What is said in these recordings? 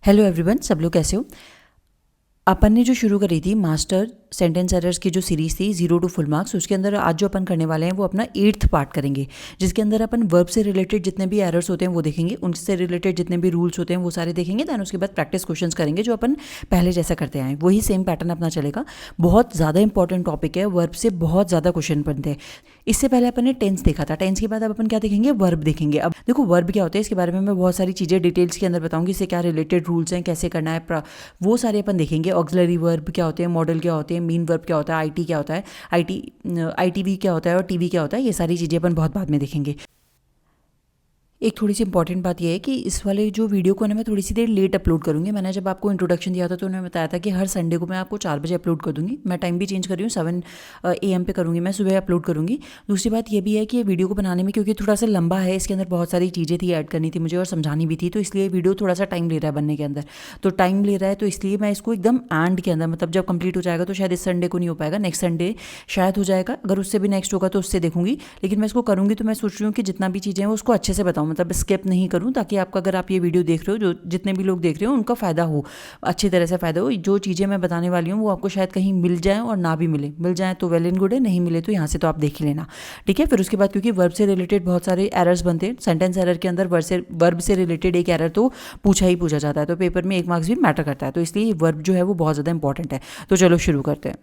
Hello everyone, सब लोग कैसे हो। अपन ने जो शुरू करी थी मास्टर सेंटेंस एरर्स की जो सीरीज़ थी 0 to फुल मार्क्स, उसके अंदर आज जो अपन करने वाले हैं वो अपना 8th पार्ट करेंगे, जिसके अंदर अपन वर्ब से रिलेटेड जितने भी एरर्स होते हैं वो देखेंगे, उनसे रिलेटेड जितने भी रूल्स होते हैं वो सारे देखेंगे। दैन उसके बाद प्रैक्टिस क्वेश्चंस करेंगे जो अपन पहले जैसा करते आए, वही सेम पैटर्न अपना चलेगा। बहुत ज़्यादा इंपॉर्टेंट टॉपिक है, वर्ब से बहुत ज़्यादा क्वेश्चन बनते हैं। इससे पहले अपन ने टेंस देखा था, टेंस के बाद अब अपन क्या देखेंगे, वर्ब देखेंगे। अब देखो वर्ब क्या होता है, इसके बारे में मैं बहुत सारी चीज़ें डिटेल्स के अंदर बताऊंगी, इससे क्या रिलेटेड रूल्स हैं, कैसे करना है, वो सारे अपन देखेंगे। ऑक्सिलरी वर्ब क्या होते हैं, मॉडल क्या होते हैं, मीन वर्ब क्या होता है, आईटी क्या होता है, आईटीवी क्या होता है और टीवी क्या होता है, ये सारी चीज़ें अपन बहुत बाद में देखेंगे। एक थोड़ी सी इंपॉर्टेंट बात यह है कि इस वाले जो वीडियो को ना मैं थोड़ी सी देर लेट अपलोड करूँगी। मैंने जब आपको इंट्रोडक्शन दिया था तो उन्होंने बताया था कि हर संडे को मैं आपको 4 बजे अपलोड कर दूँगी। मैं टाइम भी चेंज कर रही हूँ, 7 AM पे करूँगी, मैं सुबह अपलोड करूँगी। दूसरी बात ये भी है कि ये वीडियो को बनाने में क्योंकि थोड़ा सा लंबा है, इसके अंदर बहुत सारी चीज़ें थी ऐड करनी थी मुझे और समझानी भी थी, तो इसलिए वीडियो थोड़ा सा टाइम ले रहा है बनने के अंदर। तो टाइम ले रहा है तो इसलिए मैं इसको एकदम एंड के अंदर, मतलब जब कंप्लीट हो जाएगा तो शायद इस संडे को नहीं हो पाएगा, नेक्स्ट संडे शायद हो जाएगा, अगर उससे भी नेक्स्ट होगा तो उससे देखूंगी। लेकिन मैं इसको करूँगी तो मैं सोच रही हूँ कि जितना भी चीज़ें हैं उसको अच्छे से बताऊँ, मतलब स्किप नहीं करूँ, ताकि आपका, अगर आप ये वीडियो देख रहे हो, जो जितने भी लोग देख रहे हो उनका फ़ायदा हो, अच्छी तरह से फ़ायदा हो। जो चीज़ें मैं बताने वाली हूँ वो आपको शायद कहीं मिल जाए और ना भी मिले, मिल जाए तो वेल एंड गुड है, नहीं मिले तो यहाँ से तो आप देख ही लेना, ठीक है। फिर उसके बाद क्योंकि वर्ब से रिलेटेड बहुत सारे एरर्स बनते हैं, सेंटेंस एरर के अंदर वर्ब से रिलेटेड एक एरर तो पूछा जाता है, तो पेपर में 1 मार्क्स भी मैटर करता है, तो इसलिए वर्ब जो है वो बहुत ज़्यादा इंपॉर्टेंट है। तो चलो शुरू करते हैं।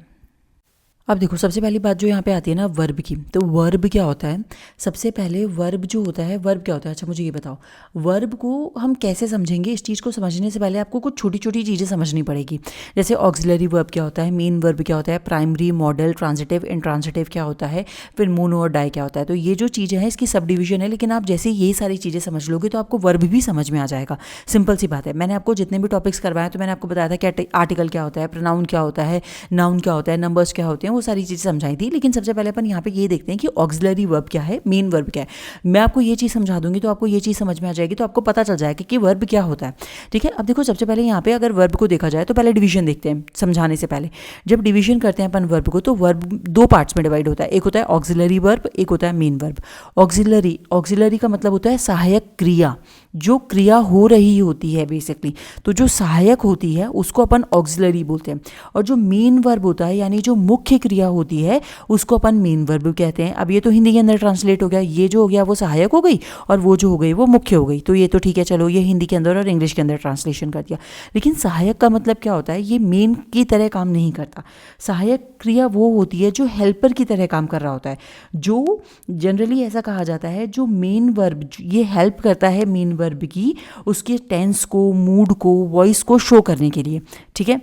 अब देखो सबसे पहली बात जो यहाँ पे आती है ना वर्ब की, तो वर्ब क्या होता है। सबसे पहले वर्ब जो होता है, वर्ब क्या होता है, अच्छा मुझे ये बताओ, वर्ब को हम कैसे समझेंगे। इस चीज़ को समझने से पहले आपको कुछ छोटी छोटी चीज़ें समझनी पड़ेगी। जैसे ऑक्सिलरी वर्ब क्या होता है, मेन वर्ब क्या होता है, प्राइमरी, मॉडल, ट्रांजिटिव, इंट्रांजिटिव क्या होता है, फिर मोनो और डाई क्या होता है। तो ये जो चीज़ें हैं इसकी सब डिवीजन है, लेकिन आप जैसे ये सारी चीज़ें समझ लोगे तो आपको वर्ब भी समझ में आ जाएगा। सिंपल सी बात है, मैंने आपको जितने भी टॉपिक्स करवाए तो मैंने आपको बताया था कि आर्टिकल क्या होता है, प्रोनाउन क्या होता है, नाउन क्या होता है, नंबर्स क्या होते हैं, वो सारी चीज़ें समझाई थी। लेकिन सबसे पहले अपन यहाँ पे ये देखते हैं कि ऑक्सिलरी वर्ब क्या है, मेन वर्ब क्या है। मैं आपको ये चीज़ समझा दूंगी तो आपको ये चीज़ समझ में आ जाएगी, तो आपको पता चल जाएगा कि वर्ब क्या होता है, ठीक है। अब देखो सबसे पहले यहाँ पे अगर वर्ब को देखा जाए तो पहले डिवीजन देखते हैं समझाने से पहले। जब डिवीजन करते हैं अपन वर्ब को तो वर्ब 2 पार्ट्स में डिवाइड होता है, एक होता है ऑक्सिलरी वर्ब, एक होता है मेन वर्ब। ऑक्सिलरी का मतलब होता है सहायक क्रिया, जो क्रिया हो रही होती है बेसिकली, तो जो सहायक होती है उसको अपन ऑक्सिलरी बोलते हैं। और जो मेन वर्ब होता है यानी जो मुख्य क्रिया होती है उसको अपन मेन वर्ब कहते हैं। अब ये तो हिंदी के अंदर ट्रांसलेट हो गया, ये जो हो गया वो सहायक हो गई और वो जो हो गई वो मुख्य हो गई, तो ये तो ठीक है, चलो ये हिंदी के अंदर और इंग्लिश के अंदर ट्रांसलेशन कर दिया। लेकिन सहायक का मतलब क्या होता है, ये मेन की तरह काम नहीं करता। सहायक क्रिया वो होती है जो हेल्पर की तरह काम कर रहा होता है, जो जनरली ऐसा कहा जाता है जो मेन वर्ब ये हेल्प करता है मेन वर्ब की, उसके टेंस को, मूड को, वॉइस को शो करने के लिए, ठीक है।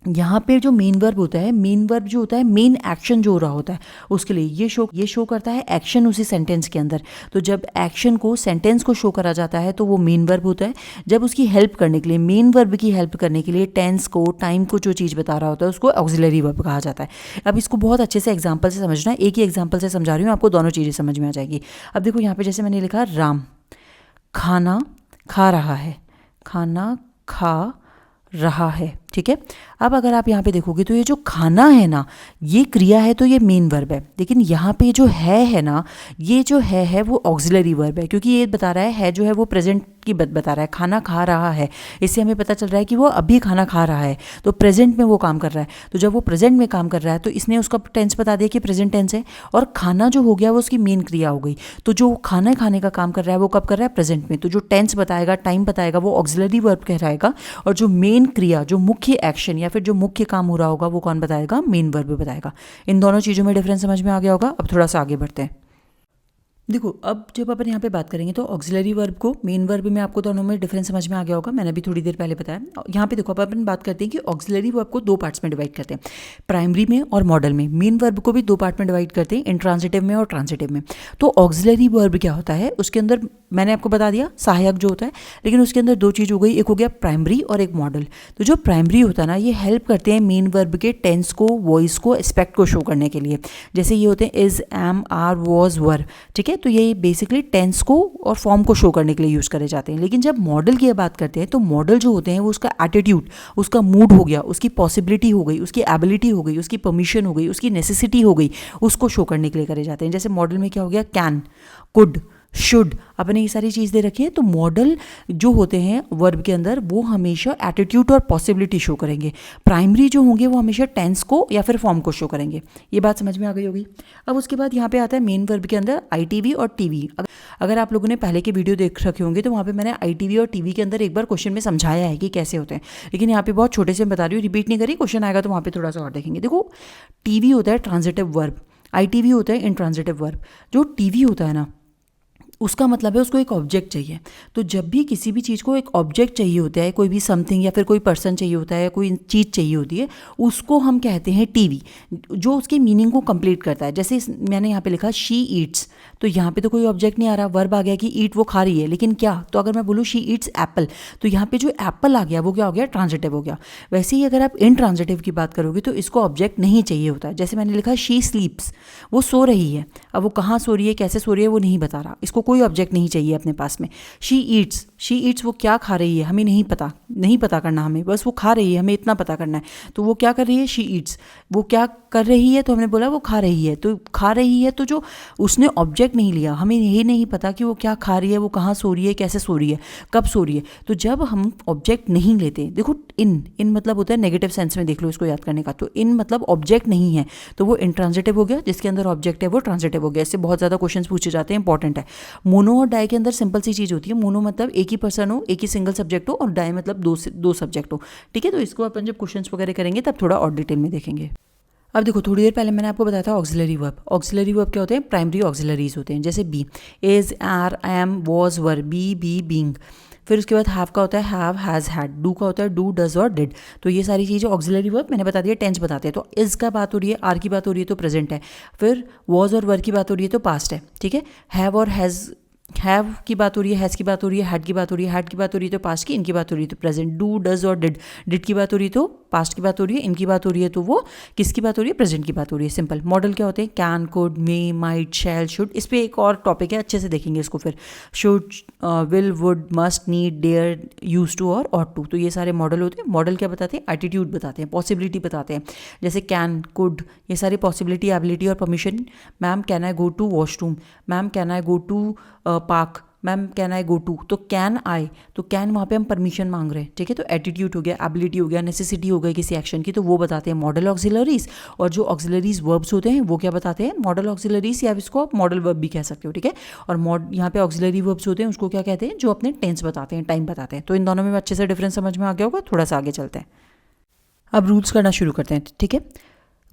यहाँ पे जो मेन वर्ब होता है, मेन वर्ब जो होता है मेन एक्शन जो हो रहा होता है उसके लिए ये शो करता है एक्शन उसी सेंटेंस के अंदर। तो जब एक्शन को, सेंटेंस को शो करा जाता है तो वो मेन वर्ब होता है। जब उसकी हेल्प करने के लिए, मेन वर्ब की हेल्प करने के लिए टेंस को, टाइम को जो चीज़ बता रहा होता है उसको ऑक्सिलरी वर्ब कहा जाता है। अब इसको बहुत अच्छे से एग्जाम्पल से समझना है, एक ही एग्जाम्पल से समझा रही हूँ, आपको दोनों चीज़ें समझ में आ जाएगी। अब देखो यहाँ पे जैसे मैंने लिखा राम खाना खा रहा है, खाना खा रहा है, ठीक है। अब अगर आप यहाँ पे देखोगे तो ये जो खाना है ना, ये क्रिया है तो ये मेन वर्ब है, लेकिन यहाँ पे जो है ना, ये जो है वो ऑक्सिलरी वर्ब है, क्योंकि ये बता रहा है जो है वो प्रेजेंट की बता रहा है, खाना खा रहा है, इससे हमें पता चल रहा है कि वो अभी खाना खा रहा है, तो प्रेजेंट में वो काम कर रहा है। तो जब वो प्रेजेंट में काम कर रहा है तो इसने उसका टेंस बता दिया कि प्रेजेंट टेंस है, और खाना जो हो गया वो उसकी मेन क्रिया हो गई। तो जो खाना खाने का काम कर रहा है वो कब कर रहा है, प्रेजेंट में, तो जो टेंस बताएगा, टाइम बताएगा, वो ऑक्सिलरी वर्ब कहलाएगा, और जो मेन क्रिया, जो मुख्य एक्शन या फिर जो मुख्य काम हो रहा होगा वो कौन बताएगा, मेन वर्ब बताएगा। इन दोनों चीज़ों में डिफरेंस समझ में आ गया होगा। अब थोड़ा सा आगे बढ़ते हैं। देखो अब जब अपन यहाँ पे बात करेंगे तो ऑक्सिलरी वर्ब को, मेन वर्ब में आपको दोनों में डिफरेंस समझ में आ गया होगा, मैंने भी थोड़ी देर पहले बताया। यहाँ पे देखो अब अपन बात करते हैं कि ऑक्सिलरी वर्ब को 2 पार्ट्स में डिवाइड करते हैं, प्राइमरी में और मॉडल में। मेन वर्ब को भी 2 पार्ट में डिवाइड करते हैं, इंट्रांजिटिव में और ट्रांजिटिव में। तो ऑक्सिलरी वर्ब क्या होता है, उसके अंदर मैंने आपको बता दिया सहायक जो होता है, लेकिन उसके अंदर 2 चीज़ हो गई, एक हो गया प्राइमरी और एक मॉडल। तो जो प्राइमरी होता है ना, ये हेल्प करते हैं मेन वर्ब के टेंस को, वॉइस को, एस्पेक्ट को शो करने के लिए। जैसे ये होते हैं इज, एम, आर, वॉज, वर, ठीक है। तो ये बेसिकली टेंस को और फॉर्म को शो करने के लिए यूज़ करे जाते हैं। लेकिन जब मॉडल की बात करते हैं तो मॉडल जो होते हैं वो उसका एटीट्यूड, उसका मूड हो गया, उसकी पॉसिबिलिटी हो गई, उसकी एबिलिटी हो गई, उसकी परमिशन हो गई, उसकी नेसेसिटी हो गई, उसको शो करने के लिए करे जाते हैं। जैसे मॉडल में क्या हो गया, कैन, कुड, शुड, अपने ये सारी चीज़ दे रखी है। तो मॉडल जो होते हैं वर्ब के अंदर वो हमेशा एटीट्यूड और पॉसिबिलिटी शो करेंगे। प्राइमरी जो होंगे वो हमेशा टेंस को या फिर फॉर्म को शो करेंगे। ये बात समझ में आ गई होगी। अब उसके बाद यहाँ पे आता है मेन वर्ब के अंदर ITV और TV। अगर आप लोगों ने पहले के वीडियो देख रखे होंगे तो वहाँ पे मैंने ITV और TV के अंदर एक बार क्वेश्चन में समझाया है कि कैसे होते हैं, लेकिन यहाँ पे बहुत छोटे से बता रही हूँ, रिपीट नहीं करी। क्वेश्चन आएगा तो वहाँ पे थोड़ा सा और देखेंगे। देखो, TV होता है ट्रांजिटिव वर्ब, ITV होता है इंट्रांजिटिव वर्ब। जो TV होता है ना, उसका मतलब है उसको एक ऑब्जेक्ट चाहिए। तो जब भी किसी भी चीज़ को एक ऑब्जेक्ट चाहिए होता है, कोई भी समथिंग या फिर कोई पर्सन चाहिए होता है, कोई चीज़ चाहिए होती है, उसको हम कहते हैं टीवी, जो उसके मीनिंग को कंप्लीट करता है। जैसे मैंने यहाँ पे लिखा शी ईट्स, तो यहाँ पे तो कोई ऑब्जेक्ट नहीं आ रहा, वर्ब आ गया कि ईट वो खा रही है, लेकिन क्या, तो अगर मैं बोलूँ शी ईट्स एप्पल, तो यहाँ पे जो एप्पल आ गया वो क्या हो गया, ट्रांजिटिव हो गया। वैसे ही अगर आप इनट्रांजिटिव की बात करोगे तो इसको ऑब्जेक्ट नहीं चाहिए होता है। जैसे मैंने लिखा शी स्लीप्स, वो सो रही है, अब वो कहाँ सो रही है, कैसे सो रही है, वो नहीं बता रहा, इसको कोई ऑब्जेक्ट नहीं चाहिए अपने पास में। शी ईट्स वो क्या खा रही है, हमें नहीं पता करना, हमें बस वो खा रही है, हमें इतना पता करना है। तो वो क्या कर रही है, शी ईट्स, वो क्या कर रही है, तो हमने बोला वो खा रही है। तो खा रही है, तो जो उसने ऑब्जेक्ट नहीं लिया, हमें यही नहीं पता कि वो क्या खा रही है, वो कहाँ सो रही है, कैसे सो रही है, कब सो रही है। तो जब हम ऑब्जेक्ट नहीं लेते, देखो इन मतलब होता है नेगेटिव सेंस में, देख लो इसको याद करने का। तो इन मतलब ऑब्जेक्ट नहीं है, तो वो इंट्रांजिटिव हो गया, जिसके अंदर ऑब्जेक्ट है वो ट्रांजिटिव हो गया। इससे बहुत ज़्यादा क्वेश्चंस पूछे जाते हैं, इंपॉर्टेंट है। मोनो और डाई के अंदर सिंपल सी चीज़ होती है। मोनो मतलब एक ही पर्सन हो, एक ही सिंगल सब्जेक्ट हो, और डाई मतलब दो सब्जेक्ट हो। ठीक है, तो इसको अपन जब क्वेश्चंस वगैरह करेंगे तब थोड़ा और डिटेल में देखेंगे। अब देखो, थोड़ी देर पहले मैंने आपको बताया था ऑक्सिलरी वर्ब। ऑक्सिलरी वर्ब क्या होते हैं, प्राइमरी ऑक्सिलरीज होते हैं। जैसे be, is, are, am, was, were, be, being. फिर उसके बाद हैव का होता है हैव, हैज़, हैड। डू का होता है डू, डज और डिड। तो ये सारी चीज़ें ऑक्सिलरी वर्ब मैंने बता दिया, टेंस बताते हैं। तो इज का बात हो रही है, आर की बात हो रही है तो प्रेजेंट है। फिर वॉज और वर की बात हो रही है तो पास्ट है। ठीक है, हैव और हैव की बात हो रही है, हैज़ की बात हो रही है, हैड की बात हो रही है, हैड की बात हो रही है तो पास्ट की, इनकी बात हो रही है तो प्रेजेंट। डू, डज और डिड की बात हो रही है तो पास्ट की बात हो रही है, इनकी बात हो रही है तो वो किसकी बात हो रही है, प्रेजेंट की बात हो रही है। सिंपल। मॉडल क्या होते हैं, can, could, may, might, shall, should. इस पर एक और टॉपिक है, अच्छे से देखेंगे इसको फिर। Should, will, would, must, need, dare, use to और ऑट टू। तो ये सारे मॉडल होते हैं। मॉडल क्या बताते हैं, एटीट्यूड बताते हैं, पॉसिबिलिटी बताते हैं। जैसे कैन, कुड, ये सारी पॉसिबिलिटी, एबिलिटी और permission. Ma'am can I go to washroom, ma'am can I go to park, ma'am can I go to. तो कैन आई, तो कैन वहाँ पे हम परमिशन मांग रहे हैं। ठीक है, तो एटीट्यूड हो गया, एबिलिटी हो गया, नेसेसिटी हो गई किसी एक्शन की, तो वो बताते हैं मॉडल ऑक्सिलरीज। और जो ऑक्सिलरीज वर्ब्स होते हैं वो क्या बताते हैं, मॉडल ऑक्सिलरीज, या इसको आप मॉडल वर्ब भी कह सकते हो। ठीक है, और यहाँ पे ऑक्सिलरी वर्ब्स होते हैं उसको क्या कहते हैं, जो अपने टेंस बताते हैं, टाइम बताते हैं। तो इन दोनों में अच्छे से डिफरेंस समझ में आ गया होगा। थोड़ा सा आगे चलते हैं, अब रूल्स करना शुरू करते हैं। ठीक है,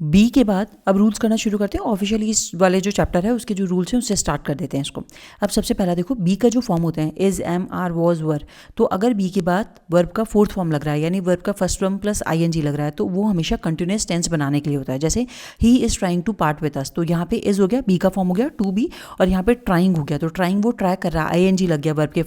बी के बाद अब रूल्स करना शुरू करते हैं। ऑफिशियली इस वाले जो चैप्टर है उसके जो रूल्स हैं उससे स्टार्ट कर देते हैं इसको। अब सबसे पहला देखो, बी का जो फॉर्म होता है इज, एम, आर, वॉज, वर। तो अगर बी के बाद वर्ब का फोर्थ फॉर्म लग रहा है, यानी वर्ब का फर्स्ट फॉर्म प्लस ING लग रहा है, तो वो हमेशा कंटिन्यूस टेंस बनाने के लिए होता है। जैसे he is trying to part with us, तो यहाँ पे इज हो गया, बी का फॉर्म हो गया टू बी, और यहाँ पे ट्राइंग हो गया, तो ट्राइंग वो ट्राई कर रहा है, ING लग गया वर्ब के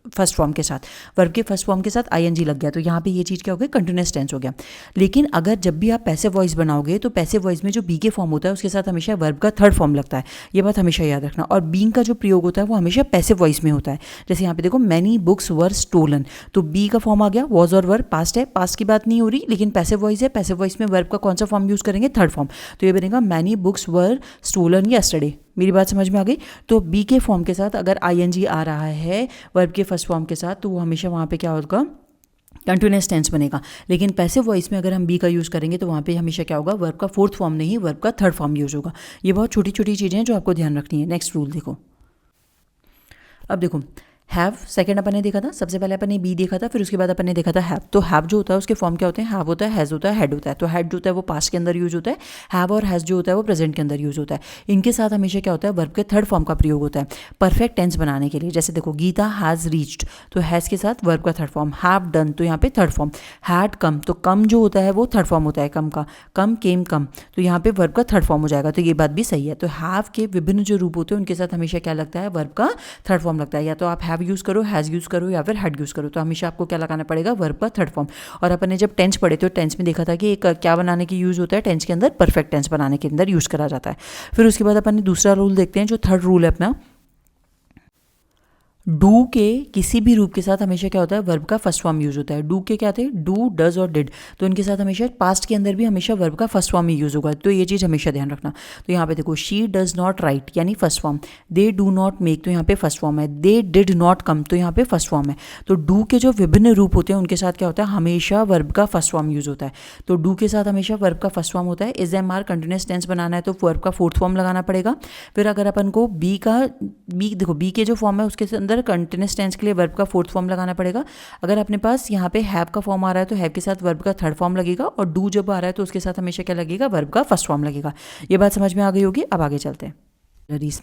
फर्स्ट फॉर्म के साथ, वर्ब के फर्स्ट फॉर्म के साथ ING लग गया, तो यहाँ पे ये चीज़ क्या हो गया, कंटिन्यूस टेंस हो गया। लेकिन अगर जब भी आप पैसिव वॉइस बनाओगे तो पैसिव वॉइस में जो बी के फॉर्म होता है उसके साथ हमेशा वर्ब का थर्ड फॉर्म लगता है, ये बात हमेशा याद रखना। और बीइंग का जो प्रयोग होता है वो हमेशा पैसिव वॉइस में होता है। जैसे यहाँ पे देखो, मैनी बुक्स वर स्टोलन, तो बी का फॉर्म आ गया, वॉज और वर्ब पास्ट है, पास्ट की बात नहीं हो रही, लेकिन पैसिव वॉइस है, पैसिव वॉइस में वर्ब का कौन सा फॉर्म यूज़ करेंगे, थर्ड फॉर्म। तो ये बनेगा मैनी बुक्स वर स्टोलन यस्टरडे। मेरी बात समझ में आ गई। तो बी के फॉर्म के साथ अगर ING आ रहा है वर्ब के फर्स्ट फॉर्म के साथ, तो वो हमेशा वहाँ पे क्या होगा, कंटिन्यूस टेंस बनेगा। लेकिन पैसिव वॉइस में अगर हम बी का यूज़ करेंगे तो वहाँ पे हमेशा क्या होगा, वर्ब का फोर्थ फॉर्म नहीं, वर्ब का थर्ड फॉर्म यूज़ होगा। ये बहुत छोटी छोटी चीज़ें हैं जो आपको ध्यान रखनी है। नेक्स्ट रूल देखो, अब देखो, हैव सेकंड अपन ने देखा था, सबसे पहले अपन ने बी देखा था, फिर उसके बाद अपन ने देखा था हैव। तो हैव जो होता है उसके फॉर्म क्या होते हैं, हैव होता है, हैज़ होता है, हेड होता है। तो हेड जो होता है वो पास्ट के अंदर यूज होता है, हैव और हैज़ जो होता है वो प्रेजेंट के अंदर यूज होता है। इनके साथ हमेशा क्या होता है, वर्ब के थर्ड फॉर्म का प्रयोग होता है परफेक्ट टेंस बनाने के लिए। जैसे देखो, गीता हैज़ रीच्ड, तो हैज़ के साथ वर्ब का थर्ड फॉर्म, हैव डन, तो यहाँ पे थर्ड फॉर्म, हैड कम, तो कम जो होता है वो थर्ड फॉर्म होता है कम का, कम केम कम, तो यहाँ पे वर्ब का थर्ड फॉर्म हो जाएगा। तो ये बात भी सही है। तो हैव के विभिन्न जो रूप होते हैं उनके साथ हमेशा क्या लगता है, वर्ब का थर्ड फॉर्म लगता है। या तो आप हैव यूज़ करो, हैज़ यूज़ करो, या फिर हेड यूज़ करो, तो हमेशा आपको क्या लगाना पड़ेगा, वर्ब का थर्ड फॉर्म। और अपन ने जब टेंस पढ़े तो टेंस में देखा था कि एक क्या बनाने की यूज़ होता है, टेंस के अंदर परफेक्ट टेंस बनाने के अंदर यूज़ करा जाता है। फिर उसके बाद अपन ने दूसरा रूल देखते हैं, जो थर्ड रूल है अपना, डू के किसी भी रूप के साथ हमेशा क्या होता है, वर्ब का फर्स्ट फॉर्म यूज होता है। डू के क्या थे, डू, डज और डिड, तो इनके साथ हमेशा पास्ट के अंदर भी हमेशा वर्ब का फर्स्ट फॉर्म ही यूज होगा, तो ये चीज़ हमेशा ध्यान रखना। तो यहाँ पे देखो, शी डज नॉट राइट यानी first form, they do not make तो यहाँ पे फर्स्ट फॉर्म है, दे डिड नॉट कम तो यहाँ पे फर्स्ट फॉर्म है। तो डू के जो विभिन्न रूप होते हैं उनके साथ क्या होता है, हमेशा वर्ब का फर्स्ट फॉर्म यूज होता है। तो डू के साथ हमेशा वर्ब का फर्स्ट फॉर्म होता है। Is am are continuous tense बनाना है तो वर्ब का फोर्थ फॉर्म लगाना पड़ेगा। फिर अगर अपन को बी देखो बी के जो फॉर्म है उसके अंदर कंटिन्यूस टेंस के लिए वर्ब का फोर्थ फॉर्म लगाना पड़ेगा। अगर अपने पास यहाँ पे हैव का फॉर्म आ रहा है तो हैव के साथ वर्ब का थर्ड फॉर्म लगेगा, और डू जब आ रहा है तो उसके साथ हमेशा क्या लगेगा, वर्ब का फर्स्ट फॉर्म लगेगा। ये बात समझ में आ गई होगी। अब आगे चलते हैं।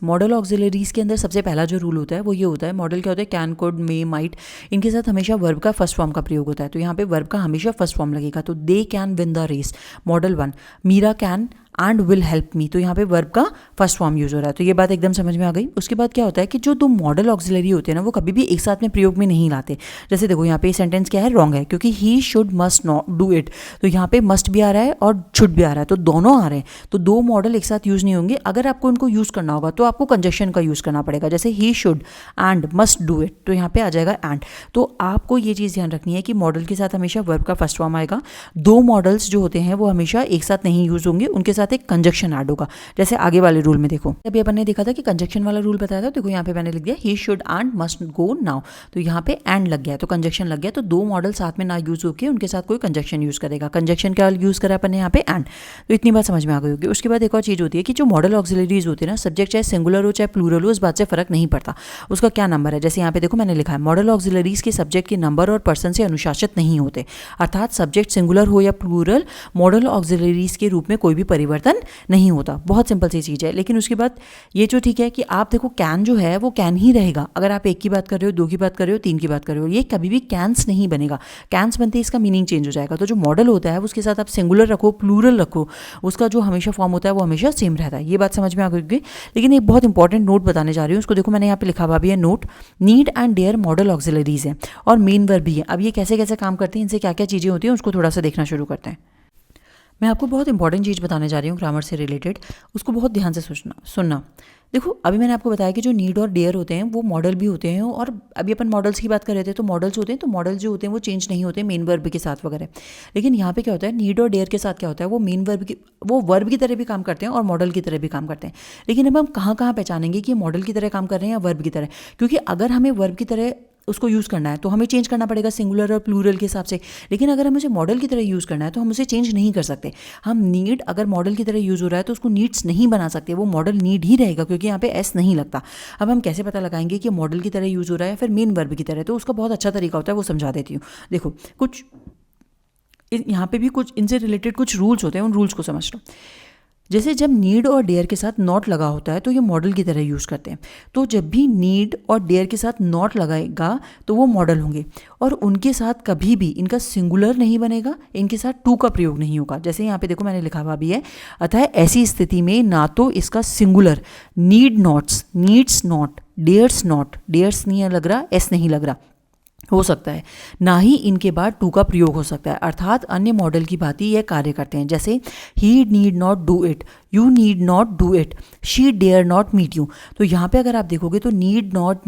मॉडल ऑक्सिलरीज के अंदर सबसे पहला जो रूल होता है वो ये होता है, मॉडल क्या होता है, कैन, कुड, मे, माइट, इनके साथ हमेशा वर्ब का फर्स्ट फॉर्म का प्रयोग होता है। तो यहाँ पे वर्ब का हमेशा फर्स्ट फॉर्म लगेगा। तो they can win the race, modal 1, Meera can and will help me, तो यहाँ पे वर्ब का फर्स्ट फॉर्म यूज हो रहा है। तो ये बात एकदम समझ में आ गई। उसके बाद क्या होता है कि जो दो मॉडल ऑक्सिलरी होते हैं ना वो कभी भी एक साथ में प्रयोग में नहीं लाते। जैसे देखो यहाँ पे सेंटेंस क्या है, रॉन्ग है, क्योंकि he should must not do it, तो यहाँ पे मस्ट भी आ रहा है और शुड भी आ रहा है, तो दोनों आ रहे हैं, तो दो मॉडल एक साथ यूज नहीं होंगे। अगर आपको इनको यूज करना होगा तो आपको कंजक्शन का यूज करना पड़ेगा। जैसे he should and must do it, तो यहाँ पे आ जाएगा एंड। तो आपको ये चीज़ ध्यान रखनी है कि मॉडल के साथ हमेशा वर्ब का फर्स्ट फॉर्म आएगा। दो मॉडल्स जो होते हैं वो हमेशा एक साथ नहीं यूज होंगे, उनके साथ एक कंजक्शन ऐड होगा। जैसे आगे वाले रूल में देखो, अभी अपन ने देखा था कि कंजक्शन वाला रूल बताया था, देखो यहाँ पे मैंने लिख दिया he should and must go now, तो यहाँ पे एंड लग गया, तो कंजक्शन लग गया। तो दो मॉडल साथ में ना यूज होके उनके साथ कोई कंजक्शन यूज करेगा। कंजक्शन क्या यूज करा अपन ने यहाँ पे, एंड। तो इतनी बात समझ में आ गई होगी। उसके बाद एक और चीज होती है कि जो मॉडल ऑक्सिलरीज होते हैं ना, सब्जेक्ट चाहे सिंगुलर हो चाहे प्लूरल हो, इस बात से फर्क नहीं पड़ता उसका क्या नंबर है। जैसे यहाँ पे देखो मैंने लिखा है, मॉडल ऑक्सिलरीज के सब्जेक्ट के नंबर और पर्सन से अनुशासित नहीं होते, अर्थात सब्जेक्ट सिंगुलर हो या प्लूरल, मॉडल ऑक्सिलरीज के रूप में कोई भी परिवर्तन नहीं होता। बहुत सिंपल सी चीज़ है। लेकिन उसके बाद ये जो ठीक है कि आप देखो कैन जो है वो कैन ही रहेगा, अगर आप एक की बात कर रहे हो, दो की बात कर रहे हो, तीन की बात कर रहे हो, ये कभी भी कैंस नहीं बनेगा। कैंस बनते ही इसका मीनिंग चेंज हो जाएगा। तो जो मॉडल होता है उसके साथ आप सिंगुलर रखो, प्लूरल रखो, उसका जो हमेशा फॉर्म होता है वो हमेशा सेम रहता है। ये बात समझ में आ गई। लेकिन एक बहुत इंपॉर्टेंट नोट बताने जा रही हूँ, उसको देखो मैंने यहाँ पे लिखा हुआ भी है note, need and dare modal auxiliaries है और मेन वर्ब भी है। अब ये कैसे कैसे काम करते हैं, इनसे क्या क्या चीज़ें होती हैं, उसको थोड़ा सा देखना शुरू करते हैं। मैं आपको बहुत इंपॉर्टेंट चीज़ बताने जा रही हूँ ग्रामर से रिलेटेड, उसको बहुत ध्यान से सुनना। देखो अभी मैंने आपको बताया कि जो नीड और डेयर होते हैं वो मॉडल भी होते हैं, और अभी अपन मॉडल्स की बात कर रहे थे, तो मॉडल्स होते हैं, तो मॉडल जो होते हैं वो चेंज नहीं होते मेन वर्ब के साथ वगैरह। लेकिन यहाँ पे क्या होता है, नीड और डेयर के साथ क्या होता है, वो मेन वर्ब की, वो वर्ब की तरह भी काम करते हैं और मॉडल की तरह भी काम करते हैं। लेकिन अब हम कहाँ कहाँ पहचानेंगे कि मॉडल की तरह काम कर रहे हैं या वर्ब की तरह, क्योंकि अगर हमें वर्ब की तरह उसको यूज़ करना है तो हमें चेंज करना पड़ेगा सिंगुलर और प्लूरल के हिसाब से। लेकिन अगर हमें उसे मॉडल की तरह यूज़ करना है तो हम उसे चेंज नहीं कर सकते। हम नीड अगर मॉडल की तरह यूज़ हो रहा है तो उसको नीड्स नहीं बना सकते, वो मॉडल नीड ही रहेगा, क्योंकि यहाँ पे एस नहीं लगता। अब हम कैसे पता लगाएंगे कि मॉडल की तरह यूज़ हो रहा है या फिर मेन वर्ब की तरह, तो उसका बहुत अच्छा तरीका होता है, वो समझा देती हूँ। देखो कुछ यहाँ पे भी कुछ इनसे रिलेटेड कुछ रूल्स होते हैं, उन रूल्स को समझ लो। जैसे जब नीड और डेयर के साथ नॉट लगा होता है तो ये मॉडल की तरह यूज़ करते हैं। तो जब भी नीड और डेयर के साथ नॉट लगाएगा तो वो मॉडल होंगे, और उनके साथ कभी भी इनका सिंगुलर नहीं बनेगा, इनके साथ टू का प्रयोग नहीं होगा। जैसे यहाँ पे देखो मैंने लिखा हुआ भी है, अतः ऐसी स्थिति में ना तो इसका singular need nots, needs not, dares not, dares नहीं लग रहा, एस नहीं लग रहा हो सकता है, ना ही इनके बाद टू का प्रयोग हो सकता है, अर्थात अन्य मॉडल की भांति यह कार्य करते हैं। जैसे ही need not do it, you need not do it, she dare not meet you. तो यहाँ पे अगर आप देखोगे तो need not,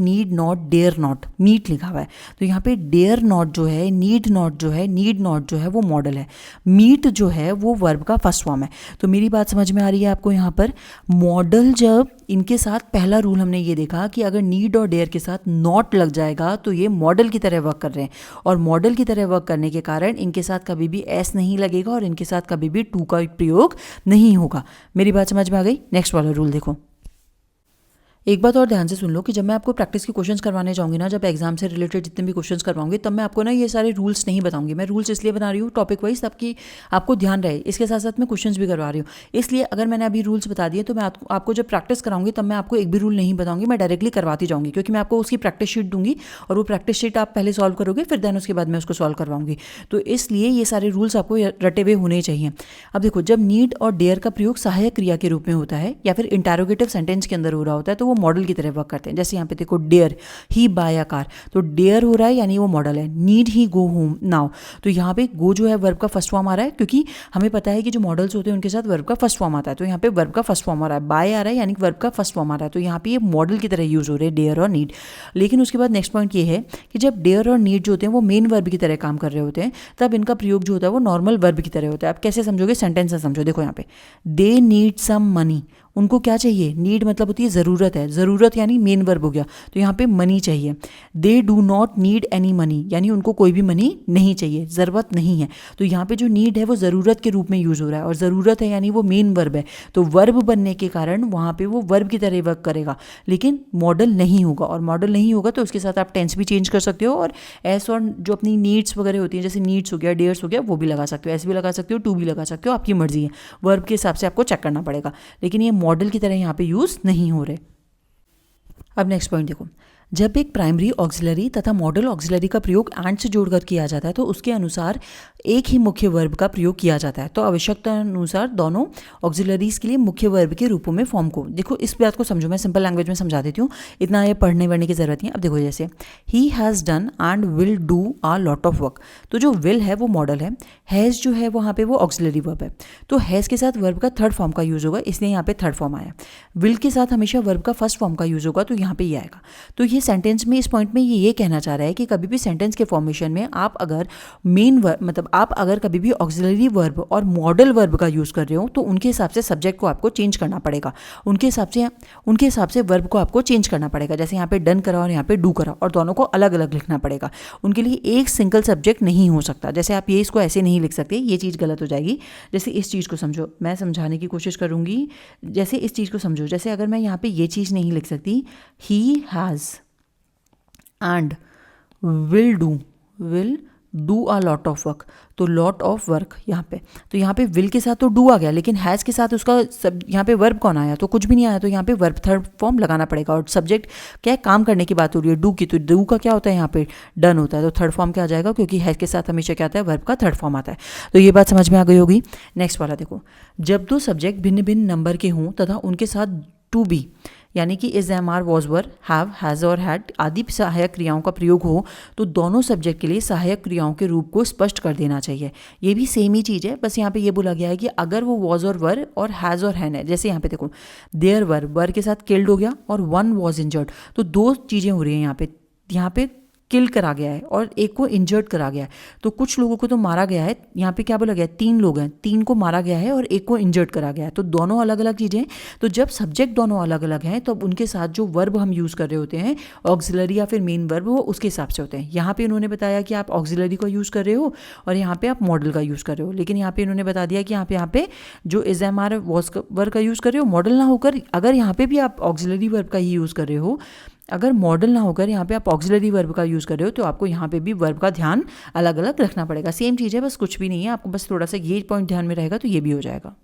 dare not, meet लिखा हुआ है। तो यहाँ पे डेयर नॉट जो है, नीड नॉट जो है, नीड नॉट जो है वो मॉडल है, मीट जो है वो वर्ब का फर्स्ट फॉर्म है। तो मेरी बात समझ में आ रही है आपको। यहाँ पर मॉडल जब इनके साथ, पहला रूल हमने ये देखा कि अगर नीड और डेयर के साथ नॉट लग जाएगा तो ये मॉडल की तरह वर्क कर रहे हैं, और मॉडल की तरह वर्क करने के कारण इनके साथ कभी भी एस नहीं लगेगा और इनके साथ कभी भी टू का प्रयोग नहीं होगा। मेरी बात समझ में आ गई। नेक्स्ट वाला रूल देखो। एक बात और ध्यान से सुन लो कि जब मैं आपको प्रैक्टिस के क्वेश्चंस करवाने जाऊंगी ना, जब एग्जाम से रिलेटेड जितने भी क्वेश्चंस करवाऊंगी, तब मैं आपको ना ये सारे रूल्स नहीं बताऊंगी। मैं रूल्स इसलिए बना रही हूँ टॉपिक वाइज, ताकि आपको ध्यान रहे। इसके साथ साथ मैं क्वेश्चंस भी करवा रही हूँ, इसलिए अगर मैंने अभी रूल्स बता दिए तो मैं आपको जब प्रैक्टिस कराऊंगी तब मैं आपको एक भी रूल नहीं बताऊंगी, मैं डायरेक्टली करवाती जाऊंगी, क्योंकि मैं आपको उसकी प्रैक्टिस शीट दूंगी और वो प्रैक्टिस शीट आप पहले सॉल्व करोगे, फिर देन उसके बाद मैं उसको सॉल्व करवाऊंगी। तो इसलिए ये सारे रूल्स आपको रटे हुए होने चाहिए। अब देखो, जब नीड और डेयर का प्रयोग सहायक क्रिया के रूप में होता है या फिर इंटरोगेटिव सेंटेंस के अंदर हो रहा होता है तो वो वो मॉडल की तरह वर्क करते हैं। जैसे यहाँ पे देखो dare he buy a car, तो डेयर हो रहा है यानी वो मॉडल है। Need he go home now, तो यहाँ पे गो जो है वर्ब का फर्स्ट फॉर्म आ रहा है, क्योंकि हमें पता है कि जो मॉडल्स होते हैं उनके साथ वर्ब का फर्स्ट फॉर्म आता है, तो यहाँ पे वर्ब का फर्स्ट फॉर्म आ रहा है। बाय आ रहा है यानी वर्ब का फर्स्ट फॉर्म आ रहा है, तो यहाँ पे ये मॉडल की तरह यूज हो रहे हैं डेयर और नीड। लेकिन उसके बाद नेक्स्ट पॉइंट ये है कि जब डेयर और नीड जो होते हैं वो मेन वर्ब की तरह काम कर रहे होते हैं, तब इनका प्रयोग जो होता है वो नॉर्मल वर्ब की तरह होता है। आप कैसे समझोगे, सेंटेंस से समझो। देखो यहाँ पे दे नीड सम मनी, उनको क्या चाहिए, नीड मतलब होती है ज़रूरत है, ज़रूरत यानी मेन वर्ब हो गया, तो यहाँ पे मनी चाहिए। They do not need any money, यानी उनको कोई भी मनी नहीं चाहिए, ज़रूरत नहीं है। तो यहाँ पे जो नीड है वो ज़रूरत के रूप में यूज़ हो रहा है, और ज़रूरत है यानी वो मेन वर्ब है, तो वर्ब बनने के कारण वहाँ पे वो वर्ब की तरह वर्क करेगा, लेकिन मॉडल नहीं होगा। और मॉडल नहीं होगा तो उसके साथ आप टेंस भी चेंज कर सकते हो, और एस और जो अपनी नीड्स वगैरह होती हैं, जैसे नीड्स हो गया, डेयर्स हो गया, वो भी लगा सकते हो, एस भी लगा सकते हो, टू भी लगा सकते हो, आपकी मर्जी है। वर्ब के हिसाब से आपको चेक करना पड़ेगा, लेकिन ये मॉडल की तरह यहाँ पे यूज़ नहीं हो रहे। अब नेक्स्ट पॉइंट देखो, जब एक प्राइमरी ऑक्सिलरी तथा मॉडल ऑक्सिलरी का प्रयोग एंड से जोड़कर किया जाता है तो उसके अनुसार एक ही मुख्य वर्ब का प्रयोग किया जाता है। तो आवश्यकता अनुसार दोनों ऑक्सिलरीज के लिए मुख्य वर्ब के रूपों में फॉर्म को, देखो इस बात को समझो, मैं सिंपल लैंग्वेज में समझा देती हूँ, इतना ये पढ़ने वढ़ने की जरूरत नहीं है। अब देखो जैसे he has done and will do a lot of work, तो जो विल है वो मॉडल है, हैज़ जो है वहाँ पे वो ऑक्सिलरी वर्ब है, तो हैज़ के साथ वर्ब का थर्ड फॉर्म का यूज़ होगा, इसलिए यहाँ पे थर्ड फॉर्म आया। विल के साथ हमेशा वर्ब का फर्स्ट फॉर्म का यूज़ होगा, तो यहाँ पे ये आएगा। तो ये सेंटेंस में, इस पॉइंट में ये कहना चाह रहा है कि कभी भी सेंटेंस के फॉर्मेशन में आप अगर मेन वर्ब, मतलब आप अगर कभी भी ऑक्सिलरी वर्ब और मॉडल वर्ब का यूज़ कर रहे हो तो उनके हिसाब से सब्जेक्ट को आपको चेंज करना पड़ेगा, उनके हिसाब से वर्ब को आपको चेंज करना पड़ेगा। जैसे यहाँ पे डन करा और यहाँ पे डू करा, और दोनों को अलग अलग लिखना पड़ेगा, उनके लिए एक सिंगल सब्जेक्ट नहीं हो सकता। जैसे आप ये इसको ऐसे नहीं लिख सकते, ये चीज़ गलत हो जाएगी। जैसे इस चीज़ को समझो, मैं समझाने की कोशिश करूँगी, जैसे इस चीज़ को समझो, जैसे अगर मैं यहाँ पे ये चीज़ नहीं लिख सकती, he has and will do a lot of work, तो लॉट ऑफ वर्क यहाँ पे, तो यहाँ पे विल के साथ तो डू आ गया, लेकिन हैज़ के साथ उसका सब यहाँ पे वर्ब कौन आया, तो कुछ भी नहीं आया, तो यहाँ पे वर्ब थर्ड फॉर्म लगाना पड़ेगा। और सब्जेक्ट क्या है, काम करने की बात हो रही है डू की, तो डू का क्या होता है यहाँ पे डन होता है, तो थर्ड फॉर्म क्या आ जाएगा, क्योंकि हैज़ के साथ हमेशा क्या आता है, वर्ब का थर्ड फॉर्म आता है। तो ये बात समझ में आ गई होगी। नेक्स्ट वाला देखो, जब दो सब्जेक्ट भिन्न भिन्न नंबर के हों तथा उनके साथ टू बी यानी कि is, am, are, was, were, have, has और हैड आदि सहायक क्रियाओं का प्रयोग हो तो दोनों सब्जेक्ट के लिए सहायक क्रियाओं के रूप को स्पष्ट कर देना चाहिए। ये भी सेम ही चीज़ है, बस यहाँ पे ये बोला गया है कि अगर वो वॉज और वर और हैज़ और हैन है, जैसे यहाँ पे देखो देयर वर के साथ किल्ड हो गया और वन वॉज इंजर्ड, तो दो चीज़ें हो रही हैं यहाँ पे किल करा गया है और एक को इंजर्ड करा गया है, तो कुछ लोगों को तो मारा गया है, यहाँ पे क्या बोला गया है, 3 लोग हैं, 3 को मारा गया है और एक को इंजर्ड करा गया है, तो दोनों अलग अलग चीज़ें हैं। तो जब सब्जेक्ट दोनों अलग अलग हैं तो उनके साथ जो वर्ब हम यूज़ कर रहे होते हैं ऑक्सिलरी या फिर मेन वर्ब, वो उसके हिसाब से होते हैं। यहाँ पे इन्होंने बताया कि आप ऑक्सिलरी का यूज़ कर रहे हो और यहाँ पे आप मॉडल का यूज़ कर रहे हो, लेकिन यहाँ पे इन्होंने बता दिया कि यहाँ पे जो is, am, are, was verb का यूज़ कर रहे हो मॉडल ना होकर, अगर यहाँ पे भी आप ऑक्सिलरी वर्ब का ही यूज़ कर रहे हो, अगर मॉडल ना होकर यहाँ पे आप ऑक्सिलरी वर्ब का यूज़ कर रहे हो तो आपको यहाँ पे भी वर्ब का ध्यान अलग अलग रखना पड़ेगा। सेम चीज़ है, बस कुछ भी नहीं है, आपको बस थोड़ा सा ये पॉइंट ध्यान में रहेगा तो ये भी हो जाएगा।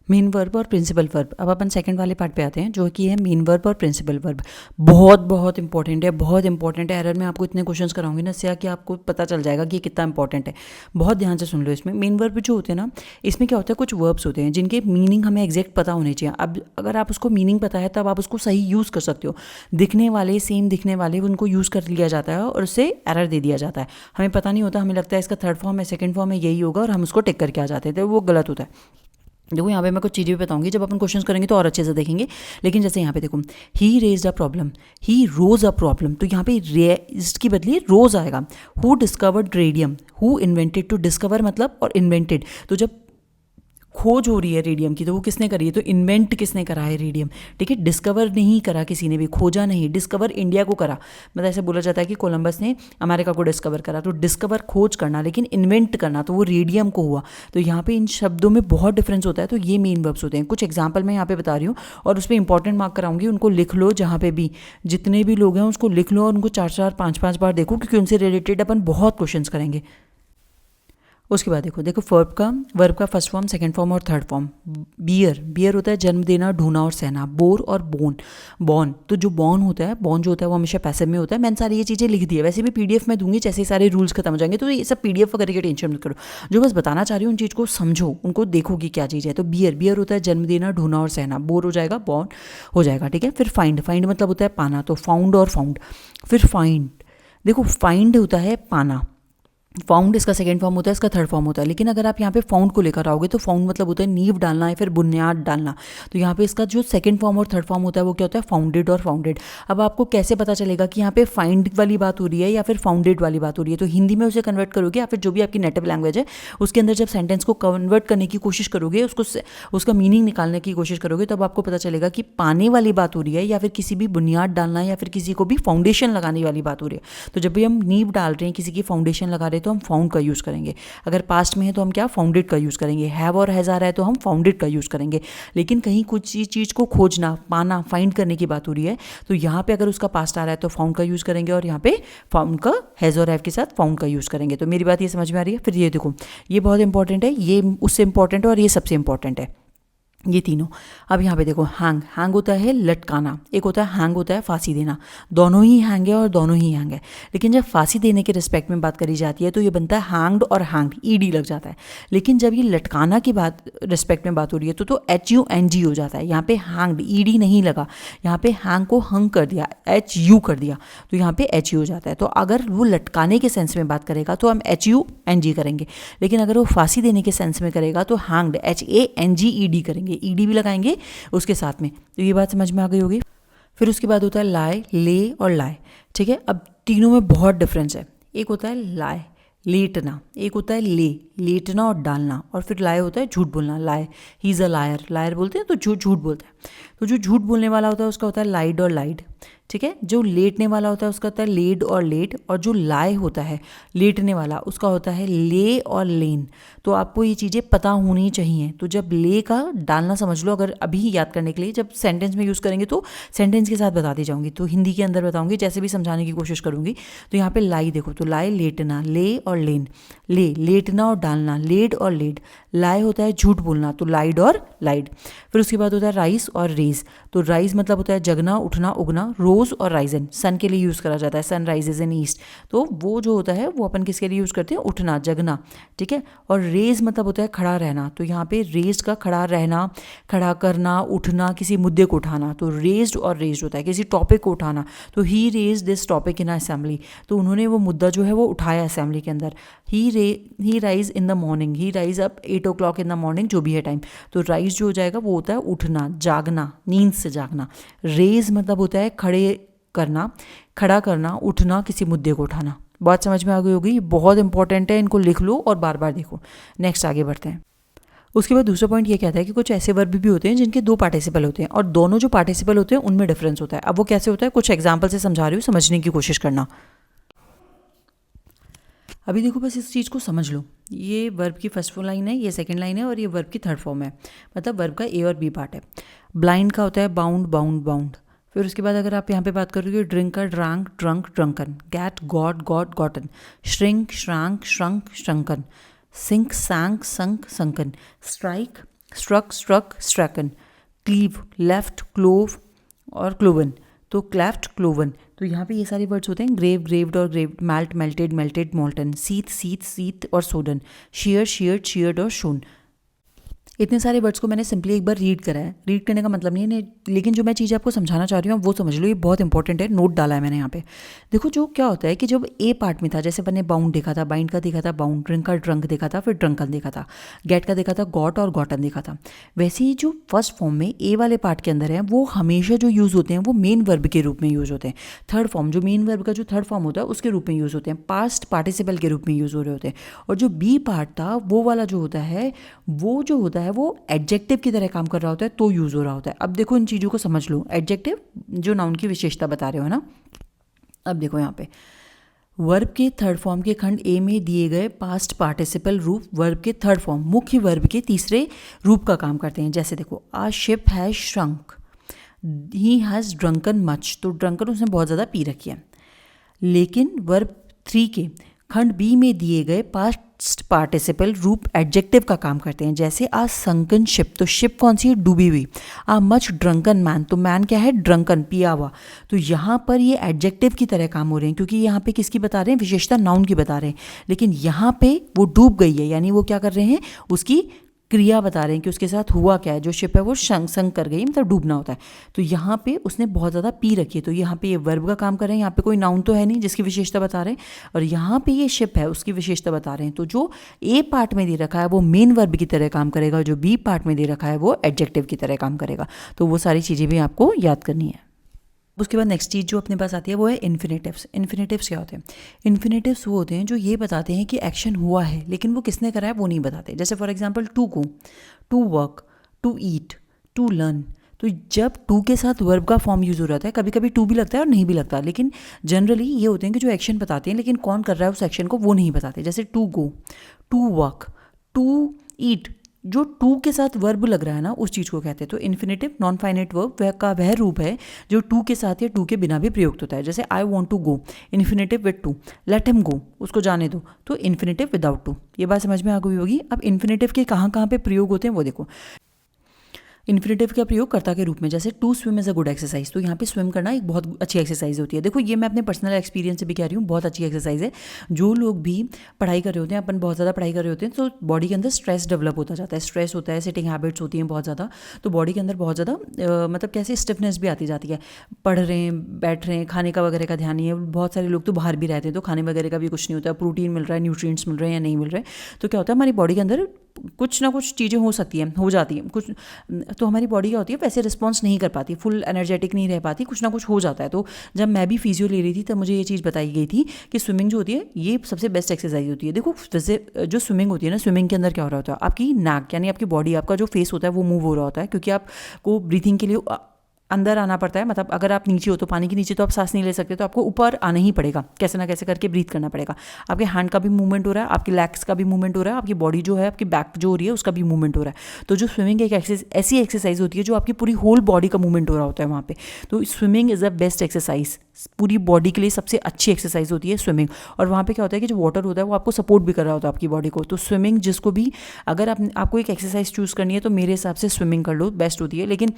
मेन वर्ब और प्रिंसिपल वर्ब। अब अपन सेकंड वाले पार्ट पे आते हैं जो कि है मेन वर्ब और प्रिंसिपल वर्ब। बहुत इंपॉर्टेंट है, बहुत इंपॉर्टेंट है। एरर में आपको इतने क्वेश्चंस कराऊंगी ना, इससे कि आपको पता चल जाएगा कि कितना इंपॉर्टेंट है। बहुत ध्यान से सुन लो। इसमें मेन वर्ब जो होते हैं ना, इसमें क्या होता है, कुछ वर्ब्स होते हैं जिनके मीनिंग हमें एग्जैक्ट पता होने चाहिए। अब अगर आप उसको मीनिंग पता है तब आप उसको सही यूज़ कर सकते हो। दिखने वाले सेम दिखने वाले उनको यूज़ कर लिया जाता है और उससे एरर दे दिया जाता है। हमें पता नहीं होता, हमें लगता है इसका थर्ड फॉर्म है, सेकंड फॉर्म है, यही होगा और हम उसको टिक करके आ जाते हैं, तो वो गलत होता है। देखो यहाँ पे मैं कुछ चीज़ें भी बताऊंगी, जब अपन क्वेश्चंस करेंगे तो और अच्छे से देखेंगे। लेकिन जैसे यहाँ पे देखो, he raised a problem, he rose a problem, तो यहाँ पे रेज्ड की बदले रोज आएगा। Who discovered radium, who invented, to discover मतलब और इन्वेंटेड, तो जब खोज हो रही है रेडियम की तो वो किसने करी है, तो इन्वेंट किसने करा है रेडियम, ठीक है। डिस्कवर नहीं करा किसी ने भी, खोजा नहीं, डिस्कवर इंडिया को करा। मतलब ऐसे बोला जाता है कि कोलंबस ने अमेरिका को डिस्कवर करा, तो डिस्कवर खोज करना, लेकिन इन्वेंट करना तो वो रेडियम को हुआ। तो यहाँ पे इन शब्दों में बहुत डिफरेंस होता है। तो ये मेन वर्ब्स होते हैं। कुछ एग्जाम्पल मैं यहाँ पे बता रही हूँ और उस पर इंपॉर्टेंट मार्क कराऊंगी, उनको लिख लो। जहाँ पे भी जितने भी लोग हैं उसको लिख लो और उनको 4-4 5-5 बार देखो, क्योंकि उनसे रिलेटेड अपन बहुत क्वेश्चंस करेंगे। उसके बाद देखो वर्ब का फर्स्ट फॉर्म, सेकंड फॉर्म और थर्ड फॉर्म। बियर होता है जन्म देना, ढूंढना और सहना। बोर और बॉर्न, तो जो बॉर्न होता है, बॉर्न जो होता है वो हमेशा पैसिव में होता है। मैंने सारी ये चीज़ें लिख दी है, वैसे भी पीडीएफ में दूंगी, जैसे ही सारे रूल्स खत्म हो जाएंगे। तो ये सब पीडीएफ वगैरह की टेंशन मत करो, जो बस बताना चाह रही हूँ उन चीज़ को समझो, उनको देखो कि क्या चीज़ है। तो बियर होता है जन्म देना, ढूंढना और सहना। बोर हो जाएगा, बॉर्न हो जाएगा, ठीक है। फिर फाइंड मतलब होता है पाना, तो फाउंड और फाउंड। फिर फाइंड, देखो फाइंड होता है पाना, फाउंड इसका सेकंड फॉर्म होता है, इसका थर्ड फॉर्म होता है। लेकिन अगर आप यहाँ पे फाउंड को लेकर आओगे तो फाउंड मतलब होता है नींव डालना है, फिर बुनियाद डालना। तो यहाँ पे इसका जो सेकंड फॉर्म और थर्ड फॉर्म होता है वो क्या होता है, फाउंडेड और फाउंडेड। अब आपको कैसे पता चलेगा कि यहाँ पे फाइंड वाली बात हो रही है या फिर फाउंडेड वाली बात हो रही है? तो हिंदी में उसे कन्वर्ट करोगे या फिर जो भी आपकी नेटिव लैंग्वेज है उसके अंदर जब सेंटेंस को कन्वर्ट करने की कोशिश करोगे, उसका मीनिंग निकालने की कोशिश करोगे, तब आपको पता चलेगा कि पाने वाली बात हो रही है या फिर किसी भी बुनियाद डालना या फिर किसी को भी फाउंडेशन लगाने वाली बात हो रही है। तो जब भी हम नींव डाल रहे हैं, किसी की फाउंडेशन लगा रहे हैं, तो हम फाउंड का यूज़ करेंगे। अगर पास्ट में है तो हम क्या, फाउंडेड का यूज़ करेंगे। हैव और हैज़ आ रहा है तो हम फाउंडेड का यूज़ करेंगे। लेकिन कहीं कुछ चीज़ को खोजना, पाना, फाइंड करने की बात हो रही है, तो यहाँ पे अगर उसका पास्ट आ रहा है तो फाउंड का यूज़ करेंगे, और यहाँ पे फाउंड का हैज़ और हैव के साथ फाउंड का यूज़ करेंगे। तो मेरी बात ये समझ में आ रही है? फिर ये देखो, ये बहुत इंपॉर्टेंट है, ये उससे इंपॉर्टेंट है और ये सबसे इंपॉर्टेंट है, ये तीनों। अब यहाँ पे देखो, हैंग होता है लटकाना, एक होता है हैंग होता है फांसी देना। दोनों ही हैंग है और दोनों ही हैंग है। लेकिन जब फांसी देने के रिस्पेक्ट में बात करी जाती है तो ये बनता है हैंग्ड और हैंग्ड, ईडी लग जाता है। लेकिन जब ये लटकाना की बात रिस्पेक्ट में बात हो रही है तो HUNG हो जाता है। यहाँ पे हैंग्ड, ईडी नहीं लगा, यहाँ पे हैंग को हंग कर दिया, HU कर दिया, तो यहाँ पे HU हो जाता है। तो अगर वो लटकाने के सेंस में बात करेगा तो हम HUNG करेंगे, लेकिन अगर वो फांसी देने के सेंस में करेगा तो हैंग्ड HANGED करेंगे, ईडी भी लगाएंगे उसके साथ में। तो ये बात समझ में आ गई होगी। फिर उसके बाद होता है लाए, ले और लाए, ठीक है। अब तीनों में बहुत डिफरेंस है। एक होता है लाए, लेटना, एक होता है लेटना और डालना, और फिर लाए होता है झूठ बोलना। Lie, he is a liar, liar बोलते हैं तो झूठ बोलता है। तो जो झूठ बोलने वाला होता है उसका होता है लाइड और लाइड, ठीक है। जो लेटने वाला होता है उसका होता है लेड और लेट, और जो लाए होता है लेटने वाला उसका होता है ले और लेन। तो आपको ये चीज़ें पता होनी चाहिए। तो जब ले का डालना समझ लो, अगर अभी याद करने के लिए, जब सेंटेंस में यूज़ करेंगे तो सेंटेंस के साथ बताती जाऊंगी, तो हिंदी के अंदर बताऊंगी, जैसे भी समझाने की कोशिश करूंगी। तो यहाँ पे लाई देखो, तो लाए लेटना, ले और लेन, लेटना और डालना, लेड और लेड। लाए होता है झूठ बोलना, तो लाइड और लाइड। फिर उसके बाद होता है राइस और रेज, तो राइज मतलब होता है जगना, उठना, उगना। रोज और राइजन सन के लिए यूज़ करा जाता है, सन राइजेज इन ईस्ट। तो वो जो होता है वो अपन किसके लिए यूज़ करते हैं, उठना, जगना, ठीक है। और रेज मतलब होता है खड़ा रहना, तो यहाँ पे रेज का खड़ा रहना, खड़ा करना, उठना, किसी मुद्दे को उठाना। तो रेज्ड और रेज्ड होता है किसी टॉपिक को उठाना। तो he raise this topic in assembly, तो उन्होंने वो मुद्दा जो है वो उठाया असेंबली के अंदर। He rise in the morning, he rise up 8 o'clock in the morning, जो भी है टाइम। तो राइज जो हो जाएगा वो होता है उठना, जागना, नींद से जागना। रेज मतलब होता है खड़े करना, खड़ा करना, उठना, किसी मुद्दे को उठाना। बात समझ में आ गई होगी, बहुत इंपॉर्टेंट है, इनको लिख लो और बार बार देखो। नेक्स्ट आगे बढ़ते हैं। उसके बाद दूसरा पॉइंट ये कहता है कि कुछ ऐसे वर्ब भी होते हैं जिनके 2 पार्टिसिपल होते हैं, और दोनों जो पार्टिसिपल होते हैं उनमें डिफरेंस होता है। अब वो कैसे होता है, कुछ एग्जाम्पल से समझा रही हूँ, समझने की कोशिश करना। अभी देखो, बस इस चीज़ को समझ लो, ये वर्ब की फर्स्ट लाइन है, ये सेकंड लाइन है, और ये वर्ब की थर्ड फॉर्म है, मतलब वर्ब का ए और बी पार्ट है। ब्लाइंड का होता है बाउंड, बाउंड, बाउंड। फिर उसके बाद अगर आप यहाँ पे बात करोगे, ड्रिंक का drank, drunk, drunken. Get, got, got, gotten. Shrink, shrank, shrunk, shrunken. Sink, sank, sunk, sunken. Strike, struck, struck, stricken. Cleave, left, clove और क्लोवन, तो क्लेफ्ट, क्लोवन। तो यहाँ पे ये सारे वर्ड्स होते हैं, ग्रेव, ग्रेव्ड और graved. Melt, melted, melted, molten. Seethe, seethe, seethe और सोडन। शेयर, शेयर्ड, शेयर्ड और शोन। इतने सारे वर्ड्स को मैंने सिंपली एक बार रीड करा है। रीड करने का मतलब नहीं है, लेकिन जो मैं चीज़ आपको समझाना चाह रही हूँ वो समझ लो, ये बहुत इंपॉर्टेंट है, नोट डाला है मैंने यहाँ पे। देखो, जो क्या होता है कि जब ए पार्ट में था, जैसे मैंने बाउंड देखा था, बाइंड का देखा था, बाउंड, ड्रिंक का ड्रंक देखा था, फिर ड्रंकन देखा था, गेट का देखा था, गॉट और गॉटन देखा था। वैसे ही जो फर्स्ट फॉर्म में ए वाले पार्ट के अंदर है, वो हमेशा जो यूज़ होते हैं वो मेन वर्ब के रूप में यूज़ होते हैं। थर्ड फॉर्म, जो मेन वर्ब का जो थर्ड फॉर्म होता है उसके रूप में यूज़ होते हैं, पास्ट पार्टिसिपल के रूप में यूज़ हो रहे होते हैं। और जो बी पार्ट था वो वाला जो होता है वो एडजेक्टिव की तरह काम कर रहा होता है, तो यूज़ हो रहा होता है। अब देखो, इन चीज़ों को समझ लो। एडजेक्टिव जो नाउन की विशेषता बता रहे हो ना। अब देखो यहाँ पे, वर्ब के थर्ड फॉर्म के खंड ए में दिए गए पास्ट पार्टिसिपल रूप वर्ब के थर्ड फॉर्म मुख्य वर्ब के तीसरे रूप का काम करते हैं। जैसे देखो, a ship has shrunk, he has drunken much, तो ड्रंकन उसने बहुत ज़्यादा पी रखी है। लेकिन वर्ब 3 के खंड बी में दिए गए पास्ट पार्टिसिपल रूप एडजेक्टिव का काम करते हैं। जैसे आ संकन शिप, तो शिप कौन सी है, डूबी हुई। आ मच ड्रंकन मैन, तो मैन क्या है, ड्रंकन, पिया हुआ। तो यहाँ पर ये एडजेक्टिव की तरह काम हो रहे हैं, क्योंकि यहाँ पे किसकी बता रहे हैं, विशेषता नाउन की बता रहे हैं। लेकिन यहाँ पे वो डूब गई है, यानी वो क्या कर रहे हैं, उसकी क्रिया बता रहे हैं कि उसके साथ हुआ क्या है। जो शिप है वो संक कर गई, मतलब डूबना होता है। तो यहाँ पे उसने बहुत ज़्यादा पी रखी है, तो यहाँ पे ये वर्ब का काम कर रहे हैं। यहाँ पे कोई नाउन तो है नहीं जिसकी विशेषता बता रहे हैं, और यहाँ पे ये शिप है उसकी विशेषता बता रहे हैं। तो जो ए पार्ट में दे रखा है वो मेन वर्ब की तरह काम करेगा, जो बी पार्ट में दे रखा है वो एडजेक्टिव की तरह काम करेगा। तो वो सारी चीज़ें भी आपको याद करनी है। उसके बाद नेक्स्ट चीज़ जो अपने पास आती है वो है इन्फिनेटिव्स। इन्फिनेटिव्स क्या होते हैं, इन्फिनेटिव्स वो होते हैं जो ये बताते हैं कि एक्शन हुआ है, लेकिन वो किसने करा है वो नहीं बताते। जैसे for example to go, to work, to eat, to learn. तो जब टू के साथ वर्ब का फॉर्म यूज़ हो रहा है, कभी कभी टू भी लगता है और नहीं भी लगता, लेकिन जनरली ये होते हैं कि जो एक्शन बताते हैं, लेकिन कौन कर रहा है उस एक्शन को वो नहीं बताते। जैसे to go, to work, to eat, जो टू के साथ वर्ब लग रहा है ना उस चीज़ को कहते हैं। तो इन्फिनेटिव नॉन फाइनाइट वर्ब वह का वह रूप है जो टू के साथ या टू के बिना भी प्रयुक्त होता है। जैसे I want to go, infinitive with to. Let him go, उसको जाने दो, तो इन्फिनेटिव विदाउट टू। ये बात समझ में आ गई होगी। अब इन्फिनेटिव के कहाँ कहाँ पे प्रयोग होते हैं वो देखो। इन्फिनेटिव का प्रयोग कर्ता के रूप में, जैसे to swim is a good exercise. तो यहाँ पे स्विम करना एक बहुत अच्छी एक्सरसाइज होती है। देखो ये मैं अपने पर्सनल एक्सपीरियंस से भी कह रही हूँ, बहुत अच्छी एक्सरसाइज है। जो लोग भी पढ़ाई कर रहे होते हैं, अपन बहुत ज़्यादा पढ़ाई कर रहे होते हैं, तो बॉडी के अंदर स्ट्रेस डेवलप होता जाता है। स्ट्रेस होता है, सिटिंग हैबिट्स होती हैं बहुत ज़्यादा, तो बॉडी के अंदर बहुत ज़्यादा मतलब कैसे स्टिफनेस भी आती जाती है। पढ़ रहे हैं, बैठ रहे हैं, खाने का वगैरह का ध्यान नहीं है। बहुत सारे लोग तो बाहर भी रहते हैं, तो खाने वगैरह का भी कुछ नहीं होता, प्रोटीन मिल रहा है, न्यूट्रिएंट्स मिल रहे हैं या नहीं मिल रहे, तो क्या होता है हमारी बॉडी के अंदर कुछ ना कुछ चीज़ें हो सकती हैं, हो जाती हैं कुछ। तो हमारी बॉडी क्या होती है, वैसे रिस्पॉन्स नहीं कर पाती, फुल एनर्जेटिक नहीं रह पाती, कुछ ना कुछ हो जाता है। तो जब मैं भी फिजियो ले रही थी तब मुझे ये चीज़ बताई गई थी कि स्विमिंग जो होती है ये सबसे बेस्ट एक्सरसाइज होती है। देखो वैसे जो स्विमिंग होती है ना, स्विमिंग के अंदर क्या हो रहा होता है, आपकी नाक यानी आपकी बॉडी, आपका जो फेस होता है वो मूव हो रहा होता है, क्योंकि आपको ब्रीथिंग के लिए अंदर आना पड़ता है। मतलब अगर आप नीचे हो तो पानी के नीचे तो आप सांस नहीं ले सकते, तो आपको ऊपर आना ही पड़ेगा, कैसे ना कैसे करके ब्रीथ करना पड़ेगा। आपके हैंड का भी मूवमेंट हो रहा है, आपके लेग्स का भी मूवमेंट हो रहा है, आपकी बॉडी जो है, आपकी बैक जो हो रही है उसका भी मूवमेंट हो रहा है। तो जो स्विमिंग एक ऐसी एक्सरसाइज होती है जो आपकी पूरी होल बॉडी का मूवमेंट हो रहा होता है वहाँ पे। तो swimming is a best exercise, पूरी बॉडी के लिए सबसे अच्छी एक्सरसाइज होती है स्विमिंग। और वहाँ पे क्या होता है कि जो वाटर होता है वो आपको सपोर्ट भी कर रहा होता है आपकी बॉडी को। तो स्विमिंग जिसको भी, अगर आपको एक एक्सरसाइज चूज़ करनी है तो मेरे हिसाब से स्विमिंग कर लो, बेस्ट होती है। लेकिन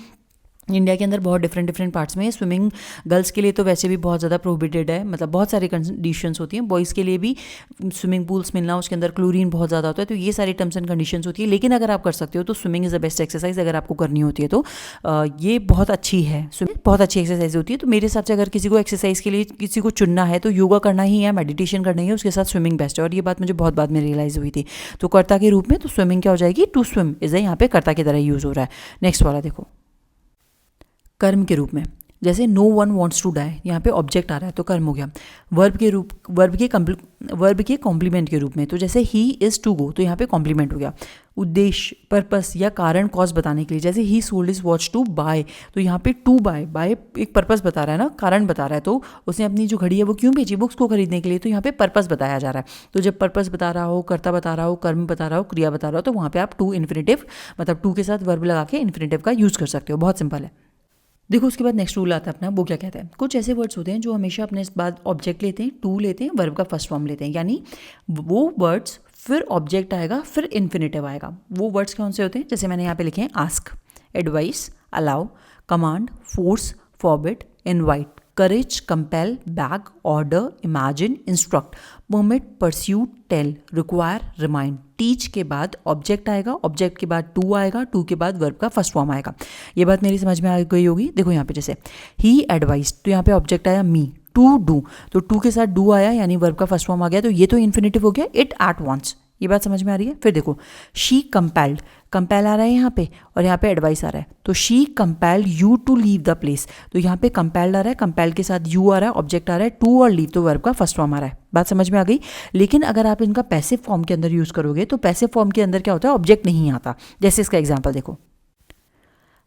इंडिया के अंदर बहुत डिफरेंट पार्ट्स में स्विमिंग गर्ल्स के लिए तो वैसे भी बहुत ज़्यादा प्रोहिबिटेड है, मतलब बहुत सारी कंडीशंस होती हैं। बॉयज़ के लिए भी स्विमिंग पूल्स मिलना, उसके अंदर क्लोरीन बहुत ज़्यादा होता है, तो ये सारी टर्म्स एंड कंडीशंस होती है। लेकिन अगर आप कर सकते हो तो swimming is the best exercise, अगर आपको करनी होती है तो ये बहुत अच्छी है। स्विमिंग बहुत अच्छी एक्सरसाइज होती है। तो मेरे हिसाब से अगर किसी को एक्सरसाइज के लिए किसी को चुनना है तो योगा करना ही है, मेडिटेशन करना ही है, उसके साथ स्विमिंग बेस्ट है। और ये बात मुझे बहुत बाद में रियलाइज़ हुई थी। तो कर्ता के रूप में तो स्विमिंग क्या हो जाएगी, टू स्विम इज़ यहाँ पे कर्ता की तरह यूज़ हो रहा है। नेक्स्ट वाला देखो, कर्म के रूप में, जैसे no one wants to die, यहाँ पे ऑब्जेक्ट आ रहा है तो कर्म हो गया। वर्ब के कॉम्प्लीमेंट के रूप में, तो जैसे ही इज़ टू गो, तो यहाँ पे कॉम्प्लीमेंट हो गया। उद्देश्य, पर्पस या कारण, कॉज बताने के लिए, जैसे he sold his watch to buy, तो यहाँ पे टू बाय एक पर्पस बता रहा है ना, कारण बता रहा है। तो उसने अपनी जो घड़ी है वो क्यों बेची, बुक्स को खरीदने के लिए, तो यहाँ पे पर्पस बताया जा रहा है। तो जब पर्पस बता रहा हो, कर्ता बता रहा हो, कर्म बता रहा हो, क्रिया बता रहा हो, तो वहाँ पे आप टू इन्फिनेटिव, मतलब टू के साथ वर्ब लगा के इन्फिनेटिव का यूज़ कर सकते हो। बहुत सिंपल है। देखो उसके बाद नेक्स्ट रूल आता है अपना, वो क्या कहता है, कुछ ऐसे वर्ड्स होते हैं जो हमेशा अपने बाद ऑब्जेक्ट लेते हैं, टू लेते हैं, वर्ब का फर्स्ट फॉर्म लेते हैं, यानी वो वर्ड्स फिर ऑब्जेक्ट आएगा फिर इन्फिनेटिव आएगा। वो वर्ड्स कौन से होते हैं, जैसे मैंने यहाँ पे लिखे हैं, ask, advise, allow, command, force, forbid, invite, courage, compel, beg, order, imagine, instruct, permit, pursue, tell, require, remind. Teach के बाद ऑब्जेक्ट आएगा, ऑब्जेक्ट के बाद टू आएगा, टू के बाद वर्ब का फर्स्ट फॉर्म आएगा। ये बात मेरी समझ में आ गई होगी। देखो यहाँ पे जैसे ही एडवाइस, तो यहाँ पे ऑब्जेक्ट आया मी, टू डू, तो टू के साथ डू आया यानी वर्ब का फर्स्ट फॉर्म आ गया, तो ये तो इन्फिनेटिव हो गया। इट एट वॉन्ट्स, ये बात समझ में आ रही है। फिर देखो शी कंपेल्ड, कंपेल आ रहा है यहाँ पे और यहाँ पे एडवाइस आ रहा है, तो she compelled you to leave the place, तो यहाँ पे कंपेल्ड आ रहा है, कंपेल्ड के साथ यू आ रहा है, ऑब्जेक्ट आ रहा है, टू और लीव तो वर्ब का फर्स्ट फॉर्म आ रहा है। बात समझ में आ गई। लेकिन अगर आप इनका पैसिव फॉर्म के अंदर यूज़ करोगे तो पैसिव फॉर्म के अंदर क्या होता है, ऑब्जेक्ट नहीं आता। जैसे इसका एग्जाम्पल देखो,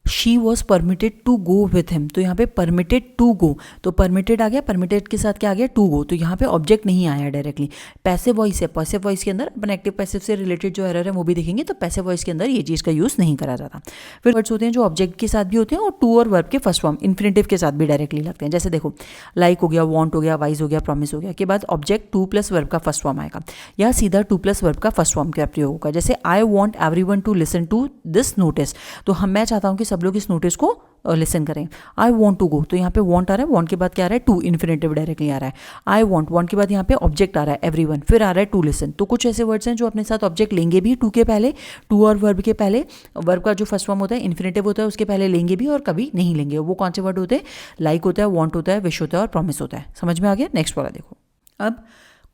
she was permitted to go with him, तो यहाँ पे परमिटेड टू गो, तो परमिटेड आ गया, परमिटेड के साथ क्या आ गया, टू गो, तो यहाँ पे ऑब्जेक्ट नहीं आया डायरेक्टली। पैसिव वॉइस है, पैसिव वॉइस के अंदर अपन एक्टिव पैसिव से रिलेटेड जो एरर है वो भी देखेंगे, तो पैसिव वॉइस के अंदर ये चीज़ का यूज़ नहीं करा जाता। फिर वर्ड्स होते हैं जो ऑब्जेक्ट के साथ भी होते हैं और टू और वर्ब के फर्स्ट फॉर्म इन्फिनेटिव के साथ भी डायरेक्टली लगते हैं। जैसे देखो लाइक हो गया, वांट हो गया, वाइज हो गया, प्रॉमिस हो गया, के बाद ऑब्जेक्ट टू प्लस वर्ब का फर्स्ट फॉर्म आएगा, या सीधा टू प्लस वर्ब का फर्स्ट फॉर्म का प्रयोग होगा। जैसे I want everyone to listen to this notice, तो मैं चाहता हूँ कि सब लोग इस नोटिस को लिसन करें। आई वॉन्ट टू गो, तो यहाँ पे वॉन्ट आ रहा है, वॉन्ट के बाद क्या आ रहा है, टू, इन्फिनेटिव डायरेक्टली आ रहा है। आई वॉन्ट, वॉन्ट के बाद यहाँ पे ऑब्जेक्ट आ रहा है एवरीवन, फिर आ रहा है टू लिसन। तो कुछ ऐसे वर्ड्स हैं जो अपने साथ ऑब्जेक्ट लेंगे भी टू के पहले, टू और वर्ब के पहले, वर्ब का जो फर्स्ट फॉर्म होता है इन्फिनेटिव होता है उसके पहले लेंगे भी और कभी नहीं लेंगे। वो कौन से वर्ड होते हैं, लाइक होता है, वॉन्ट होता है, विश होता है और प्रॉमिस होता है। समझ में आ गया। नेक्स्ट वाला देखो। अब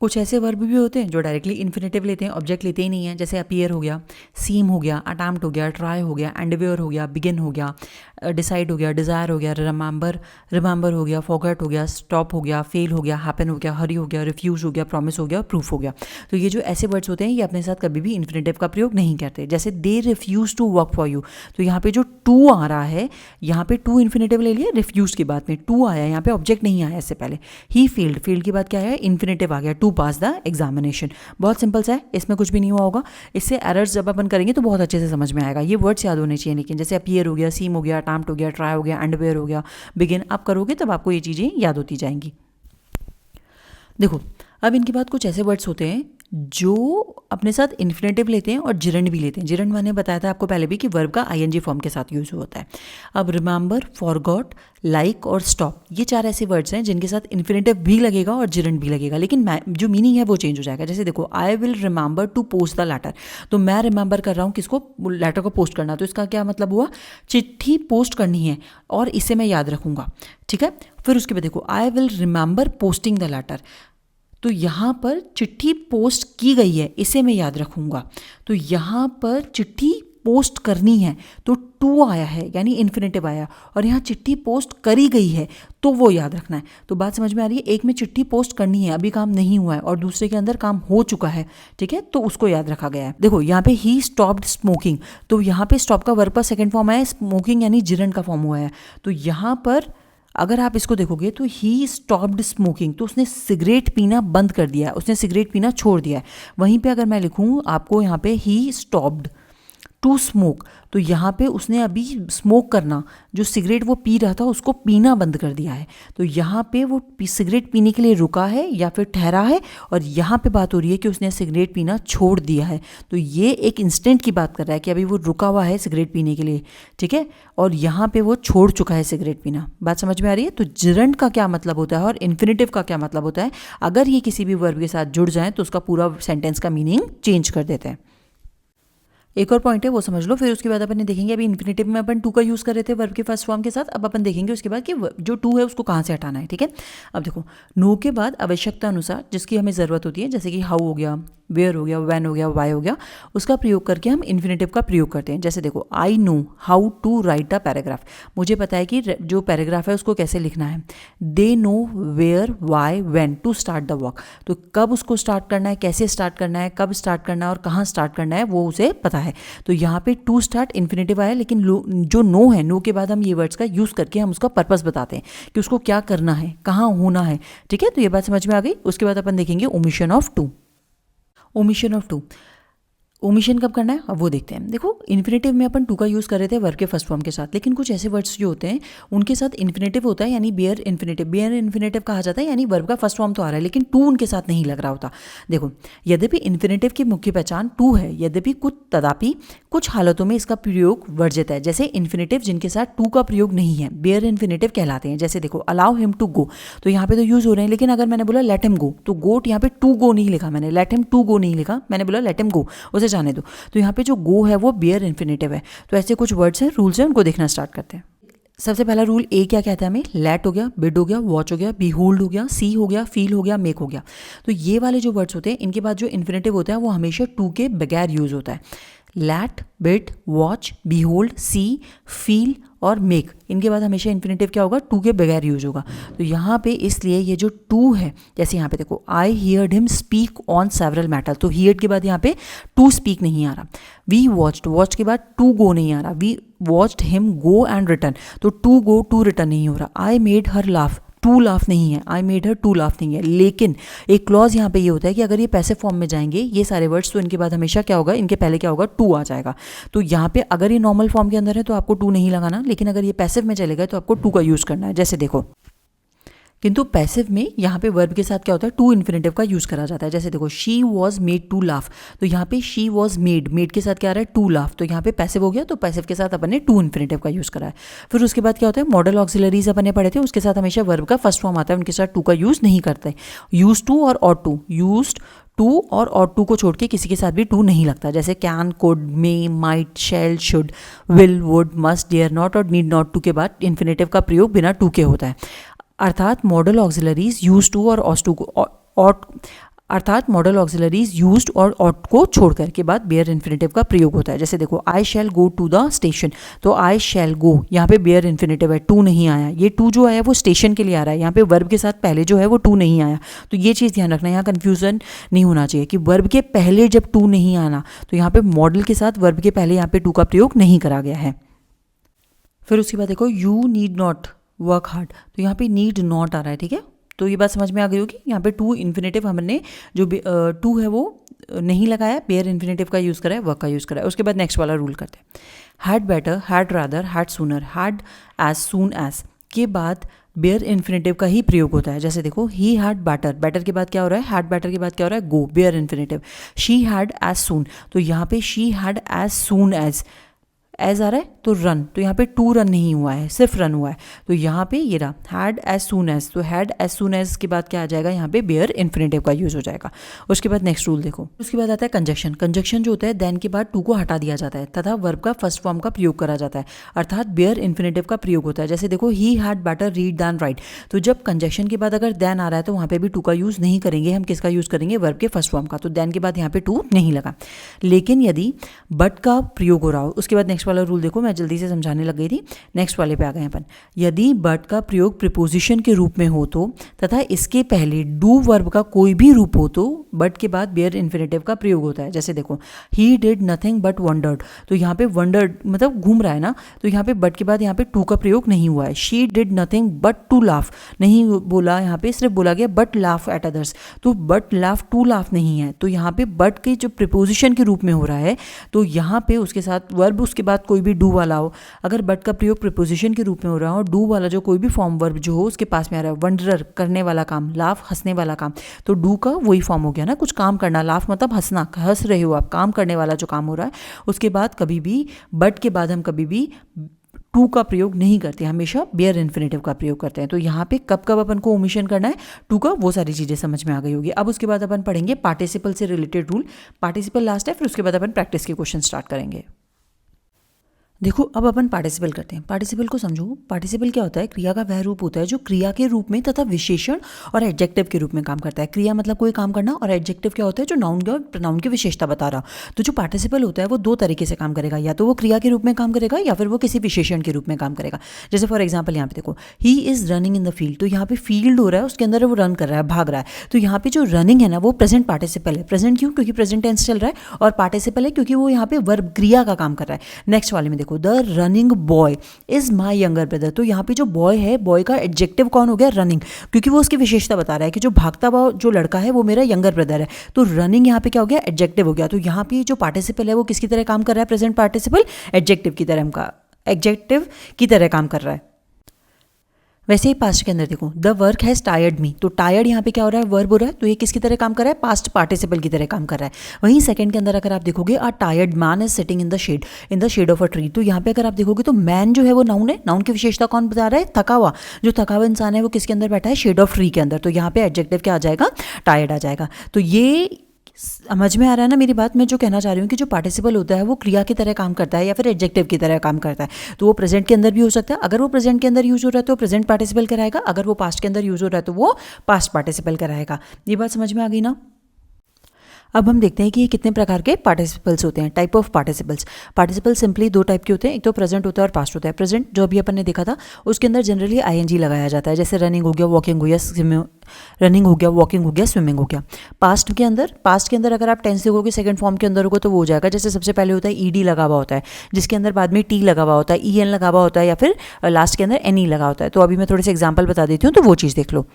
कुछ ऐसे वर्ब भी होते हैं जो डायरेक्टली इन्फिनेटिव लेते हैं, ऑब्जेक्ट लेते ही नहीं है। जैसे अपीयर हो गया, सीम हो गया, अटैम्प्ट हो गया, ट्राई हो गया, एंडवेयर हो गया, बिगिन हो गया, डिसाइड हो गया, डिज़ायर हो गया, रिमेंबर हो गया, फॉरगेट हो गया, स्टॉप हो गया, फेल हो गया, हैपन हो गया, हरी हो गया, रिफ्यूज हो गया, प्रॉमिस हो गया, प्रूफ हो गया। तो ये जो ऐसे वर्ड्स होते हैं ये अपने साथ कभी भी इन्फिनेटिव का प्रयोग नहीं करते। जैसे they refuse to work for you, तो यहाँ पे जो टू आ रहा है, यहाँ पे टू इन्फिनेटिव ले लिया, रिफ्यूज के बाद में टू आया, यहाँ पे ऑब्जेक्ट नहीं आया इससे पहले। ही फेल्ड, फेल्ड के बाद क्या है, इन्फिनेटिव आ गया, टू पास द एग्जामिनेशन। बहुत सिंपल सा है, इसमें कुछ भी नहीं हुआ होगा। इससे एरर्स जब अपन करेंगे तो बहुत अच्छे से समझ में आएगा। ये वर्ड्स याद होने चाहिए, लेकिन जैसे अपीयर हो गया, सीम हो गया, अटैम्प्ट हो गया, ट्राई हो गया, एंडवेयर हो गया, बिगिन, आप करोगे तब आपको ये चीज़ें याद होती जाएंगी। देखो अब इनके बाद कुछ ऐसे वर्ड्स होते हैं जो अपने साथ इन्फिनेटिव लेते हैं और जिरंड भी लेते हैं। जिरंड मैंने बताया था आपको पहले भी कि वर्ब का आईएनजी फॉर्म के साथ यूज होता है। अब रिमेंबर, फॉरगॉट, लाइक और स्टॉप, ये चार ऐसे वर्ड्स हैं जिनके साथ इन्फिनेटिव भी लगेगा और जिरंड भी लगेगा, लेकिन जो मीनिंग है वो चेंज हो जाएगा। जैसे देखो I will remember to post the letter, तो मैं रिमेंबर कर रहा हूँ किसको, लेटर को पोस्ट करना, तो इसका क्या मतलब हुआ, चिट्ठी पोस्ट करनी है और इसे मैं याद रखूँगा। ठीक है, फिर उसके बाद देखो I will remember posting the letter, तो यहाँ पर चिट्ठी पोस्ट की गई है, इसे मैं याद रखूँगा। तो यहाँ पर चिट्ठी पोस्ट करनी है तो टू आया है यानी इन्फिनेटिव आया, और यहाँ चिट्ठी पोस्ट करी गई है तो वो याद रखना है। तो बात समझ में आ रही है, एक में चिट्ठी पोस्ट करनी है, अभी काम नहीं हुआ है, और दूसरे के अंदर काम हो चुका है। ठीक है, तो उसको याद रखा गया है। देखो यहाँ पे ही स्टॉप्ड स्मोकिंग, तो यहाँ पे स्टॉप का वर्ब का सेकेंड फॉर्म आया, स्मोकिंग यानी जिरंड का फॉर्म हुआ है। तो यहाँ पर अगर आप इसको देखोगे तो ही स्टॉप्ड स्मोकिंग, तो उसने सिगरेट पीना बंद कर दिया है, उसने सिगरेट पीना छोड़ दिया है। वहीं पे अगर मैं लिखूँ आपको यहाँ पे ही स्टॉप्ड टू स्मोक, तो यहाँ पे उसने अभी स्मोक करना, जो सिगरेट वो पी रहा था उसको पीना बंद कर दिया है। तो यहाँ पे वो सिगरेट पीने के लिए रुका है या फिर ठहरा है, और यहाँ पे बात हो रही है कि उसने सिगरेट पीना छोड़ दिया है। तो ये एक इंस्टेंट की बात कर रहा है कि अभी वो रुका हुआ है सिगरेट पीने के लिए, ठीक है, और यहाँ पे वो छोड़ चुका है सिगरेट पीना। बात समझ में आ रही है। तो जिरंड का क्या मतलब होता है और इन्फिनेटिव का क्या मतलब होता है, अगर ये किसी भी वर्ब के साथ जुड़ जाए तो उसका पूरा सेंटेंस का मीनिंग चेंज कर देते हैं। एक और पॉइंट है वो समझ लो, फिर उसके बाद अपन देखेंगे, अभी इन्फिनेटिव में अपन टू का यूज़ कर रहे थे वर्ब के फर्स्ट फॉर्म के साथ, अब अपन देखेंगे उसके बाद कि जो टू है उसको कहाँ से हटाना है। ठीक है, अब देखो नो के बाद आवश्यकता अनुसार जिसकी हमें ज़रूरत होती है, जैसे कि हाउ हो गया, वेयर हो गया, वैन हो गया, वाई हो गया, उसका प्रयोग करके हम इन्फिनेटिव का प्रयोग करते हैं। जैसे देखो I know how to write the paragraph, मुझे पता है कि जो पैराग्राफ है उसको कैसे लिखना है। They know where, why, when to start the work, तो कब उसको स्टार्ट करना है, कैसे स्टार्ट करना है, कब स्टार्ट करना है और कहाँ स्टार्ट करना है वो उसे पता है। तो यहाँ पे टू स्टार्ट इन्फिनेटिव आया, लेकिन जो नो है, नो के बाद हम ये वर्ड्स का यूज़ करके हम उसका पर्पस बताते हैं कि उसको क्या करना है, कहाँ होना है। ठीक है, तो ये बात समझ में आ गई। उसके बाद अपन देखेंगे omission of to. Omission of to, omission कब करना है अब वो देखते हैं। देखो इन्फिनेटिव में अपन टू का यूज़ कर रहे थे वर्ब के फर्स्ट फॉर्म के साथ, लेकिन कुछ ऐसे वर्ड्स जो होते हैं उनके साथ इन्फिनेटिव होता है, यानी बेयर इन्फिनेटिव। बेयर इन्फिनेटिव कहा जाता है, यानी वर्ब का फर्स्ट फॉर्म तो आ रहा है लेकिन टू उनके साथ नहीं लग रहा होता। देखो यद्यपि इन्फिनेटिव की मुख्य पहचान टू है, यद्यपि तथापि कुछ हालतों में इसका प्रयोग वर्जित है। जैसे इन्फिनेटिव जिनके साथ टू का प्रयोग नहीं है बेयर इन्फिनेटिव कहलाते हैं। जैसे देखो अलाउ हिम टू गो, तो यहाँ पे तो यूज़ हो रहे हैं, लेकिन अगर मैंने बोला लेट हिम गो, तो गोट यहाँ पे टू गो नहीं लिखा मैंने, लेट हिम टू गो नहीं लिखा, मैंने बोला लेट हिम गो, उसे जाने दो। तो यहाँ पे जो गो है वो बेयर इन्फिनेटिव है। तो ऐसे कुछ वर्ड्स हैं, रूल्स हैं, उनको देखना स्टार्ट करते हैं। सबसे पहला रूल ए क्या कहता है हमें, लेट हो गया, बिड हो गया, वॉच हो गया, बीहोल्ड हो गया, सी हो गया, फील हो गया, मेक हो गया। तो ये वाले जो वर्ड्स होते हैं इनके बाद जो इन्फिनेटिव होता है वो हमेशा टू के बगैर यूज़ होता है। लैट, बिट, वॉच, बीहोल्ड, सी, फील और मेक, इनके बाद हमेशा इन्फिनेटिव क्या होगा, टू के बगैर यूज होगा। तो यहाँ पे इसलिए ये जो टू है, जैसे यहाँ पे देखो आई heard him speak on several matter, तो हियर्ड के बाद यहाँ पे टू स्पीक नहीं आ रहा। वी वॉच्ड, वॉच के बाद टू गो नहीं आ रहा। We watched him go and return, तो टू गो टू रिटर्न नहीं हो रहा। I made her laugh, to laugh नहीं है, I made her to laugh नहीं है। लेकिन एक क्लॉज यहाँ पे ये होता है कि अगर ये पैसिव फॉर्म में जाएंगे ये सारे वर्ड्स, तो इनके बाद हमेशा क्या होगा, इनके पहले क्या होगा, टू आ जाएगा। तो यहाँ पे अगर ये नॉर्मल फॉर्म के अंदर है तो आपको टू नहीं लगाना, लेकिन अगर ये पैसिव में चलेगा तो आपको टू का यूज़ करना है। जैसे देखो, किंतु पैसिव में यहाँ पे वर्ब के साथ क्या होता है, टू इन्फिनेटिव का यूज़ करा जाता है। जैसे देखो she was made to laugh, तो यहाँ पे शी वॉज मेड, मेड के साथ क्या आ रहा है, टू लाफ, तो यहाँ पे पैसिव हो गया, तो पैसिव के साथ अपन ने टू इन्फिनेटिव का यूज़ करा है। फिर उसके बाद क्या होता है, मॉडल ऑक्सिलरीज अपन ने पढ़े थे, उसके साथ हमेशा वर्ब का फर्स्ट फॉर्म आता है, उनके साथ टू का यूज़ नहीं करते। यूज टू और ऑट टू, यूज्ड टू और ऑट टू को छोड़ के किसी के साथ भी टू नहीं लगता। जैसे can, could, may, might, shall, should, will, would, must, dare not और नीड नॉट टू के बाद इन्फिनेटिव का प्रयोग बिना टू के होता है। अर्थात मॉडल ऑक्सिलरीज यूज टू और ऑस टू को अर्थात मॉडल ऑक्सिलरीज यूज्ड और ऑट को छोड़कर के बाद बेयर इन्फिनेटिव का प्रयोग होता है। जैसे देखो आई शैल गो टू द स्टेशन, तो आई शैल गो यहाँ पे बेयर इन्फिनेटिव है, टू नहीं आया। ये टू जो आया वो स्टेशन के लिए आ रहा है, यहाँ पे वर्ब के साथ पहले जो है वो टू नहीं आया। तो ये चीज़ ध्यान रखना, यहाँ कन्फ्यूजन नहीं होना चाहिए कि वर्ब के पहले जब टू नहीं आना तो यहाँ पे मॉडल के साथ वर्ब के पहले यहाँ पे टू का प्रयोग नहीं करा गया है। फिर उसके बाद देखो you need not work hard, तो यहाँ पे नीड नॉट आ रहा है, ठीक है। तो ये बात समझ में आ गई होगी, यहाँ पे टू इन्फिनेटिव हमने जो टू है वो नहीं लगाया, बेयर इन्फिनेटिव का यूज़ करा है, वर्क का यूज़ करा है। उसके बाद नेक्स्ट वाला रूल करते हैं, had better, had rather, had sooner, had as soon as के बाद बेयर इन्फिनेटिव का ही प्रयोग होता है। जैसे देखो ही हैड बैटर, बैटर के बाद क्या हो रहा है, हैड बैटर के बाद क्या हो रहा है, go, bare infinitive. She had as soon, तो यहाँ पे she had as soon as आ रहा है तो रन, तो यहाँ पे टू रन नहीं हुआ है, सिर्फ रन हुआ है। तो यहाँ पे ये रहा हैड एज सून एज, तो हैड एज सून एज के बाद क्या आ जाएगा, यहाँ पे बेयर इन्फिनेटिव का यूज हो जाएगा। उसके बाद नेक्स्ट रूल देखो, उसके बाद आता है कंजक्शन। कंजक्शन जो होता है देन के बाद टू को हटा दिया जाता है तथा वर्ब का फर्स्ट फॉर्म का प्रयोग करा जाता है, अर्थात बेयर इन्फिनेटिव का प्रयोग होता है। जैसे देखो he had better read than write, तो जब कंजक्शन के बाद अगर देन आ रहा है तो वहाँ पे भी टू का यूज़ नहीं करेंगे, हम किसका यूज़ करेंगे, वर्ब के फर्स्ट फॉर्म का। तो देन के बाद यहाँ पे टू नहीं लगा। लेकिन यदि बट का प्रयोग हो रहा हो, उसके बाद नेक्स्ट वाला रूल देखो, मैं जल्दी से समझाने लग गई थी, नेक्स्ट वाले पे आ गए अपन। यदि बट का प्रयोग प्रीपोजिशन के रूप में हो तो तथा इसके पहले डू वर्ब का कोई भी रूप हो तो बट के बाद बेयर इन्फिनेटिव का प्रयोग होता है। जैसे देखो he did nothing but wondered, तो यहाँ पे वंडर्ड मतलब घूम रहा है ना, तो यहाँ पे बट के बाद यहाँ पे टू का प्रयोग नहीं हुआ है। She did nothing but to laugh नहीं बोला, यहाँ पे सिर्फ बोला गया बट लाफ एट अदर्स, तो बट लाफ टू लाफ नहीं है। तो यहाँ पे बट के जो प्रीपोजिशन के रूप में हो रहा है तो यहाँ पे उसके साथ वर्ब उसके बाद कोई भी डू वाला हो, अगर बट का प्रयोग प्रीपोजिशन के रूप में हो रहा हो, डू वाला जो कोई भी फॉर्म वर्ब जो हो उसके पास में आ रहा है, वंडरर करने वाला काम, लाफ हंसने वाला काम, तो डू का वही फॉर्म हो गया ना, कुछ काम करना, लाफ मतलब हंसना, हंस रहे हो आप, काम करने वाला जो काम हो रहा है। उसके बाद कभी भी बट के बाद हम कभी भी टू का प्रयोग नहीं करते, हमेशा बेयर इन्फिनेटिव का प्रयोग करते हैं। तो यहाँ पे कब कब अपन को ओमिशन करना है टू का, वो सारी चीज़ें समझ में आ गई होगी। अब उसके बाद अपन पढ़ेंगे पार्टिसिपल से रिलेटेड रूल। पार्टिसिपल लास्ट है, फिर उसके बाद अपन प्रैक्टिस के क्वेश्चन स्टार्ट करेंगे। देखो अब अपन पार्टिसिपल करते हैं। पार्टिसिपल को समझो, पार्टिसिपल क्या होता है, क्रिया का वह रूप होता है जो क्रिया के रूप में तथा विशेषण और एडजेक्टिव के रूप में काम करता है। क्रिया मतलब कोई काम करना, और एडजेक्टिव क्या होता है, जो नाउन और प्रोनाउन की विशेषता बता रहा। तो जो पार्टिसिपल होता है वो दो तरीके से काम करेगा, या तो वो क्रिया के रूप में काम करेगा या फिर वो किसी विशेषण के रूप में काम करेगा। जैसे फॉर एग्जाम्पल यहाँ पे देखो he is running in the field, तो यहाँ पे फील्ड हो रहा है, उसके अंदर वो रन कर रहा है, भाग रहा है। तो यहाँ पे जो रनिंग है ना वो प्रेजेंट पार्टिसिपल है। प्रेजेंट क्यों, क्योंकि प्रेजेंट टेंस चल रहा है, और पार्टिसिपल है क्योंकि वो यहाँ पे वर्ब क्रिया का काम कर रहा है। नेक्स्ट वाले में देखो the running boy is my younger brother, तो यहाँ पे जो बॉय है, बॉय का एडजेक्टिव कौन हो गया, रनिंग, क्योंकि वो उसकी विशेषता बता रहा है कि जो भागता हुआ जो लड़का है वो मेरा यंगर ब्रदर है। तो रनिंग यहाँ पे क्या हो गया, एडजेक्टिव हो गया। तो यहाँ पे जो पार्टिसिपल है वो किसकी तरह काम कर रहा है, प्रेजेंट पार्टिसिपल एडजेक्टिव की तरह काम कर रहा है। वैसे ही पास्ट के अंदर देखो द वर्क हैज़ टायर्ड मी, तो टायर्ड यहाँ पे क्या हो रहा है, वर्ब हो रहा है, तो ये किसकी तरह काम कर रहा है, पास्ट पार्टिसिपल की तरह काम कर रहा है। वहीं सेकंड के अंदर अगर आप देखोगे a tired man is sitting in the shade of a tree, तो यहाँ पे अगर आप देखोगे तो मैन जो है वो नाउन है, नाउन की विशेषता कौन बता रहा है, थका हुआ, जो थका हुआ इंसान है वो किसके अंदर बैठा है, शेड ऑफ ट्री के अंदर। तो यहाँ पे एडजेक्टिव क्या आ जाएगा, टायर्ड आ जाएगा। तो ये समझ में आ रहा है ना मेरी बात, मैं जो कहना चाह रही हूँ कि जो पार्टिसिपल होता है वो क्रिया की तरह काम करता है या फिर एडजेक्टिव की तरह काम करता है। तो वो प्रेजेंट के अंदर भी हो सकता है, अगर वो प्रेजेंट के अंदर यूज हो रहा है तो प्रेजेंट पार्टिसिपल कराएगा, अगर वो पास्ट के अंदर यूज हो रहा है तो वो पास्ट पार्टिसिपल कराएगा। ये बात समझ में आ गई ना। अब हम देखते हैं कि ये कितने प्रकार के पार्टिसिपल्स होते हैं, type of participles. Participle simply दो टाइप के होते हैं, एक तो प्रेजेंट होता है और पास्ट होता है। प्रेजेंट जो अभी अपन ने देखा था उसके अंदर जनरली आईएनजी लगाया जाता है, जैसे रनिंग हो गया, वॉकिंग हो गया, रनिंग हो गया, वॉकिंग हो गया, स्विमिंग हो गया। पास्ट के अंदर अगर आप टेंस देखोगे सेकंड फॉर्म के अंदर होगा तो वो हो जाएगा, जैसे सबसे पहले होता है ईडी लगा हुआ होता है, जिसके अंदर बाद में टी लगा हुआ होता है, ईएन लगा हुआ होता है, या फिर लास्ट के अंदर एनई लगा होता है। तो अभी मैं थोड़े से एग्जाम्पल बता देती हूँ तो वो चीज़ देख लो।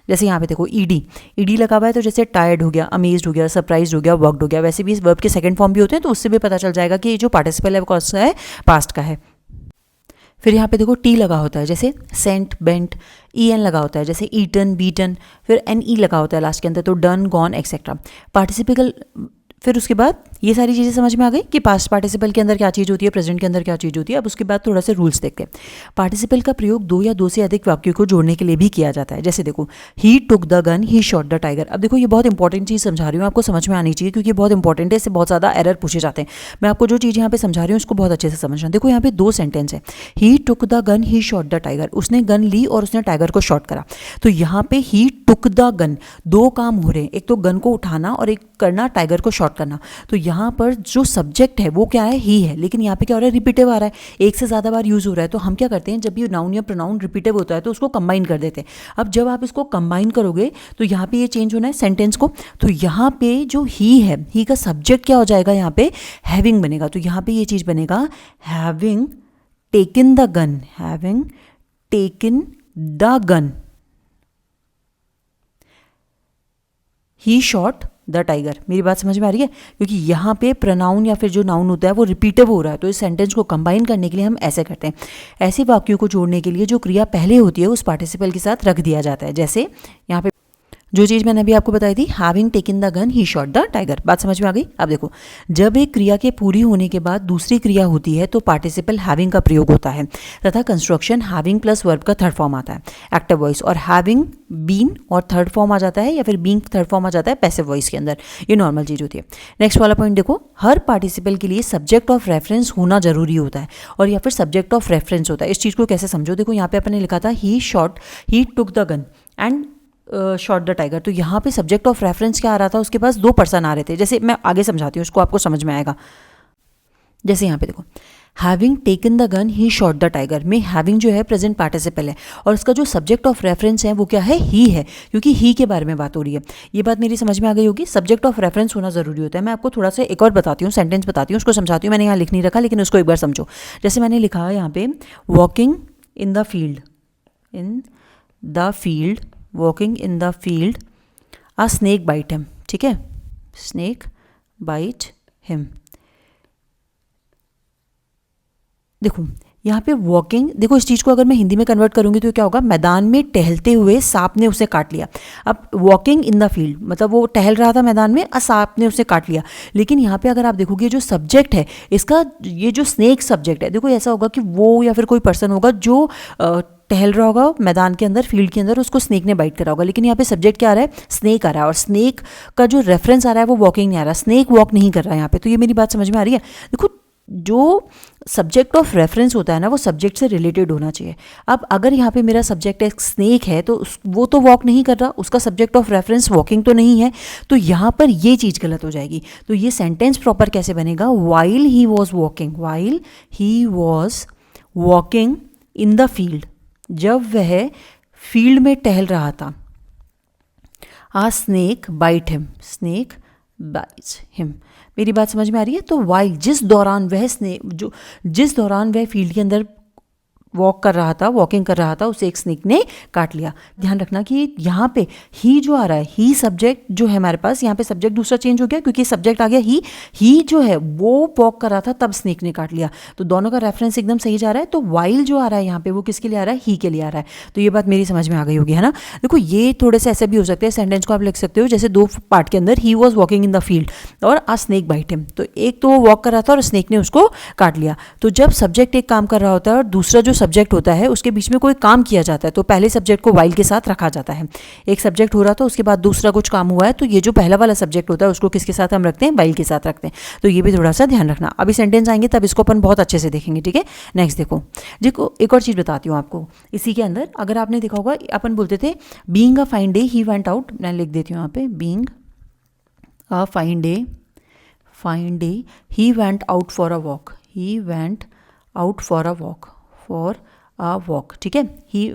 जैसे यहाँ पे देखो ईडी लगा हुआ है, तो जैसे टायर्ड हो गया, अमेज्ड हो गया, सरप्राइज्ड हो गया, वर्कड हो गया। वैसे भी इस वर्ब के सेकंड फॉर्म भी होते हैं, तो उससे भी पता चल जाएगा कि ये जो पार्टिसिपल है वो कौन सा है, पास्ट का है। फिर यहाँ पे देखो टी लगा होता है, जैसे सेंट, बेंट। ईएन लगा होता है, जैसे ईटन, बीटन। फिर एनई लगा होता है लास्ट के अंदर, तो डन, गॉन, एक्सेट्रा। पार्टिसिपल। फिर उसके बाद ये सारी चीज़ें समझ में आ गई कि पास्ट पार्टिसिपल के अंदर क्या चीज़ होती है, प्रेजेंट के अंदर क्या चीज़ होती है। अब उसके बाद थोड़ा सा रूल्स देखते हैं। पार्टिसिपल का प्रयोग दो या दो से अधिक वाक्यों को जोड़ने के लिए भी किया जाता है। जैसे देखो, he took the gun, he shot the tiger. अब देखो ये बहुत इंपॉर्टेंट चीज़ समझा रही हूँ, आपको समझ में आनी चाहिए, क्योंकि ये बहुत इंपॉर्टेंट है, इससे बहुत ज़्यादा एरर पूछे जाते हैं। मैं आपको जो चीज़ यहाँ पे समझा रही हूँ उसको बहुत अच्छे से समझना। देखो यहाँ पे दो सेंटेंस है, he took the gun, he shot the tiger. उसने गन ली और उसने टाइगर को शॉट करा। तो यहाँ पे ही टुक द गन, दो काम हो रहे हैं, एक तो गन को उठाना और एक करना टाइगर को शॉट करना। तो यहाँ पर जो सब्जेक्ट है वो क्या है, ही है, लेकिन यहाँ पे क्या हो रहा है, रिपीटिव आ रहा है, एक से ज़्यादा बार यूज़ हो रहा है। तो हम क्या करते हैं, जब ये नाउन या प्रोनाउन रिपीटिव होता है तो उसको कंबाइन कर देते हैं। अब जब आप इसको कंबाइन करोगे तो यहाँ पे ये चेंज होना है सेंटेंस को। तो यहाँ पे जो ही है, ही का सब्जेक्ट क्या हो जाएगा, यहाँ पे हैविंग बनेगा। तो यहाँ पे ये चीज़ बनेगा, having taken the gun, having taken the gun, he shot the tiger. मेरी बात समझ में आ रही है, क्योंकि यहाँ पे प्रोनाउन या फिर जो नाउन होता है वो रिपीटिव हो रहा है। तो इस सेंटेंस को कंबाइन करने के लिए हम ऐसे करते हैं। ऐसे वाक्यों को जोड़ने के लिए जो क्रिया पहले होती है उस पार्टिसिपल के साथ रख दिया जाता है। जैसे यहाँ पे जो चीज़ मैंने अभी आपको बताई थी, having taken the gun, he shot the tiger. बात समझ में आ गई। अब देखो, जब एक क्रिया के पूरी होने के बाद दूसरी क्रिया होती है तो पार्टिसिपल हैविंग का प्रयोग होता है, तथा कंस्ट्रक्शन हैविंग प्लस वर्ब का थर्ड फॉर्म आता है, एक्टिव वॉइस, और हैविंग बीन और थर्ड फॉर्म आ जाता है, या फिर बीइंग थर्ड फॉर्म आ जाता है पैसिव वॉइस के अंदर। ये नॉर्मल चीज़ होती है। नेक्स्ट वाला पॉइंट देखो, हर पार्टिसिपल के लिए सब्जेक्ट ऑफ रेफरेंस होना जरूरी होता है, और या फिर सब्जेक्ट ऑफ रेफरेंस होता है। इस चीज़ को कैसे समझो, देखो यहाँ पे अपन ने लिखा था he took the gun and shot the tiger. तो यहाँ पे सब्जेक्ट ऑफ रेफरेंस क्या आ रहा था, उसके पास दो पर्सन आ रहे थे। जैसे मैं आगे समझाती हूँ, उसको आपको समझ में आएगा। जैसे यहाँ पे देखो, having taken the gun, he shot the tiger में हैविंग जो है प्रेजेंट पार्टिसिपल है, और उसका जो सब्जेक्ट ऑफ रेफरेंस है वो क्या है, ही है, क्योंकि ही के बारे में बात हो रही है। ये बात मेरी समझ में आ गई होगी। सब्जेक्ट ऑफ रेफरेंस होना जरूरी होता है। मैं आपको थोड़ा सा एक और बताती हूँ, सेंटेंस बताती हूँ, उसको समझाती हूँ। मैंने यहाँ लिख नहीं रखा, लेकिन उसको एक बार समझो। जैसे मैंने लिखा है यहाँ पे, walking in the field, walking in the field, a snake bite him. ठीक है, स्नेक बाइट हिम। देखो यहाँ पे वॉकिंग, देखो इस चीज़ को अगर मैं हिंदी में कन्वर्ट करूँगी तो क्या होगा, मैदान में टहलते हुए सांप ने उसे काट लिया। अब वॉकिंग इन द फील्ड मतलब वो टहल रहा था मैदान में, सांप ने उसे काट लिया। लेकिन यहाँ पे अगर आप देखोगे जो सब्जेक्ट है इसका, ये जो स्नेक सब्जेक्ट है, देखो ऐसा होगा कि वो या फिर कोई पर्सन होगा जो टहल रहा होगा मैदान के अंदर, फील्ड के अंदर, उसको स्नेक ने बाइट करा होगा। लेकिन यहाँ पे सब्जेक्ट क्या आ रहा है, स्नेक आ रहा है, और स्नेक का जो रेफरेंस आ रहा है वो वॉकिंग नहीं आ रहा, स्नेक वॉक नहीं कर रहा है यहाँ पे। तो ये मेरी बात समझ में आ रही है। देखो जो सब्जेक्ट ऑफ रेफरेंस होता है ना, वो सब्जेक्ट से रिलेटेड होना चाहिए। अब अगर यहाँ पे मेरा सब्जेक्ट एक स्नेक है तो वो तो वॉक नहीं कर रहा, उसका सब्जेक्ट ऑफ रेफरेंस वॉकिंग तो नहीं है, तो यहाँ पर ये चीज़ गलत हो जाएगी। तो ये सेंटेंस प्रॉपर कैसे बनेगा, while he was walking in the field, जब वह फील्ड में टहल रहा था, आ स्नेक बाइट हिम। मेरी बात समझ में आ रही है। तो वाइल, जिस दौरान वह फील्ड के अंदर वॉकिंग कर रहा था, उसे एक स्नेक ने काट लिया। ध्यान रखना कि यहाँ पे ही जो आ रहा है, ही सब्जेक्ट जो है हमारे पास, यहाँ पे सब्जेक्ट दूसरा चेंज हो गया क्योंकि सब्जेक्ट आ गया ही जो है वो वॉक कर रहा था तब स्नेक ने काट लिया। तो दोनों का रेफरेंस एकदम सही जा रहा है। तो वाइल जो आ रहा है यहाँ पे वो किसके लिए आ रहा है, ही के लिए आ रहा है। तो ये बात मेरी समझ में आ गई होगी, है ना। देखो ये थोड़े से ऐसे भी हो सकते हैं, सेंटेंस को आप लिख सकते हो जैसे दो पार्ट के अंदर, ही was walking in the field और आ स्नेक बाइट हिम। तो एक तो वो वॉक कर रहा था और स्नेक ने उसको काट लिया। तो जब सब्जेक्ट एक काम कर रहा होता है और दूसरा जो सब्जेक्ट होता है उसके बीच में कोई काम किया जाता है, तो पहले सब्जेक्ट को वाइल के साथ रखा जाता है। एक सब्जेक्ट हो रहा था, उसके बाद दूसरा कुछ काम हुआ है, तो ये जो पहला वाला सब्जेक्ट होता है उसको किसके साथ हम रखते हैं, वाइल के साथ रखते हैं। तो ये भी थोड़ा सा ध्यान रखना। अभी सेंटेंस आएंगे तब इसको अपन बहुत अच्छे से देखेंगे, ठीक है। नेक्स्ट देखो एक और चीज़ बताती हूँ आपको इसी के अंदर। अगर आपने देखा होगा, अपन बोलते थे being a fine day he went out, मैं लिख देती हूँ यहाँ पे, being fine day he went out for a walk, ठीक है। ही,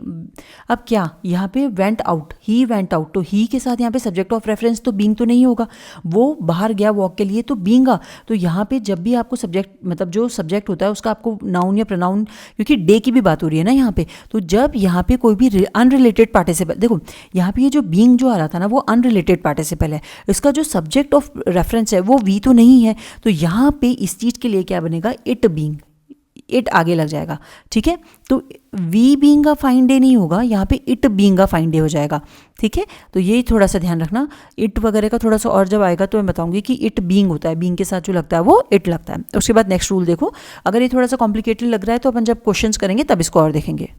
अब क्या यहाँ पे went out, he went out, तो ही के साथ यहाँ पे सब्जेक्ट ऑफ रेफरेंस तो बीइंग तो नहीं होगा, वो बाहर गया वॉक के लिए तो बीइंग आ। तो यहाँ पे जब भी आपको सब्जेक्ट मतलब जो सब्जेक्ट होता है उसका आपको नाउन या प्रोनाउन, क्योंकि डे की भी बात हो रही है ना यहाँ पे, तो जब यहाँ पे कोई भी अनरिलेटेड पार्टिसिपल, देखो यहाँ पे ये जो बीइंग जो आ रहा था ना वो अनरिलेटेड पार्टिसिपल है, इसका जो सब्जेक्ट ऑफ रेफरेंस है वो वी तो नहीं है, तो यहाँ पे इस चीज़ के लिए क्या बनेगा, इट बीइंग, इट आगे लग जाएगा, ठीक है। तो we being a fine day नहीं होगा, यहाँ पे it being a fine day हो जाएगा, ठीक है। तो ये थोड़ा सा ध्यान रखना, इट वगैरह का थोड़ा सा और जब आएगा तो मैं बताऊंगी कि इट बीइंग होता है, बीइंग के साथ जो लगता है वो इट लगता है। उसके बाद नेक्स्ट रूल देखो, अगर ये थोड़ा सा कॉम्प्लिकेटेड लग रहा है तो अपन जब क्वेश्चंस करेंगे तब इसको और देखेंगे।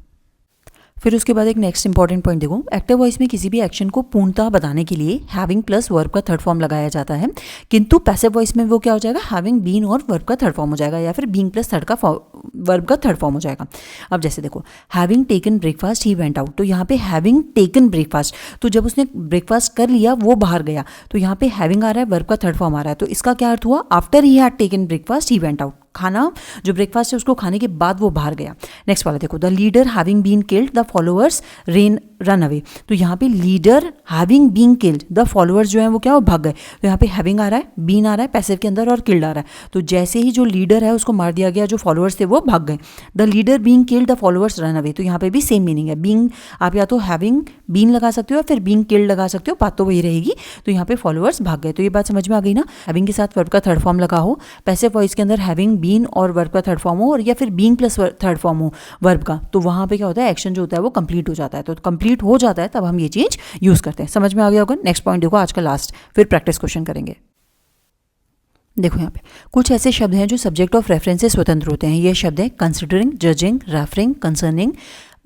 फिर उसके बाद एक नेक्स्ट इंपॉर्टेंट पॉइंट देखो, एक्टिव वॉइस में किसी भी एक्शन को पूर्णतः बताने के लिए हैविंग प्लस वर्ब का थर्ड फॉर्म लगाया जाता है, किंतु पैसिव वॉइस में वो क्या हो जाएगा, हैविंग बीन और वर्ब का थर्ड फॉर्म हो जाएगा, या फिर बीइंग प्लस वर्ब का थर्ड फॉर्म हो जाएगा। अब जैसे देखो, having taken breakfast he went out, तो यहाँ पे हैविंग टेकन ब्रेकफास्ट, तो जब उसने ब्रेकफास्ट कर लिया वो बाहर गया, तो यहाँ पे हैविंग आ रहा है, वर्ब का थर्ड फॉर्म आ रहा है, तो इसका क्या अर्थ हुआ, after he had taken breakfast he went out, खाना जो ब्रेकफास्ट है उसको खाने के बाद वो बाहर गया। नेक्स्ट वाला देखो, the leader having been killed the followers run away, तो यहाँ पे leader having been killed, the followers जो है वो क्या हो, भाग गए, तो यहाँ पे हैविंग आ रहा है, बीन आ रहा है पैसिव के अंदर और किल्ड आ रहा है, तो जैसे ही जो लीडर है उसको मार दिया गया, जो फॉलोअर्स थे वो भाग गए। The leader being killed the followers run away, तो यहाँ पे भी सेम मीनिंग है, बीइंग आप या तो हैविंग बीन लगा सकते हो या फिर बीइंग किल्ड लगा सकते हो, बात तो वही रहेगी। तो यहाँ पे फॉलोअर्स भाग गए, तो ये बात समझ में आ गई ना, हैविंग के साथ वर्ब का थर्ड फॉर्म लगा हो, पैसिव वॉइस के अंदर हैविंग बीन और वर्ब का थर्ड फॉर्म हो, और या फिर बीइंग प्लस थर्ड फॉर्म हो वर्ब का, तो वहाँ पे क्या होता है, एक्शन जो होता है वो कंप्लीट हो जाता है, तो कंप्लीट हो जाता है तब हम ये चीज यूज करते हैं। समझ में आ गया होगा। नेक्स्ट पॉइंट देखो, आज का लास्ट, फिर प्रैक्टिस क्वेश्चन करेंगे। देखो यहाँ पे कुछ ऐसे शब्द हैं जो सब्जेक्ट ऑफ रेफरेंस से स्वतंत्र होते हैं। ये शब्द है considering, judging, referring, concerning,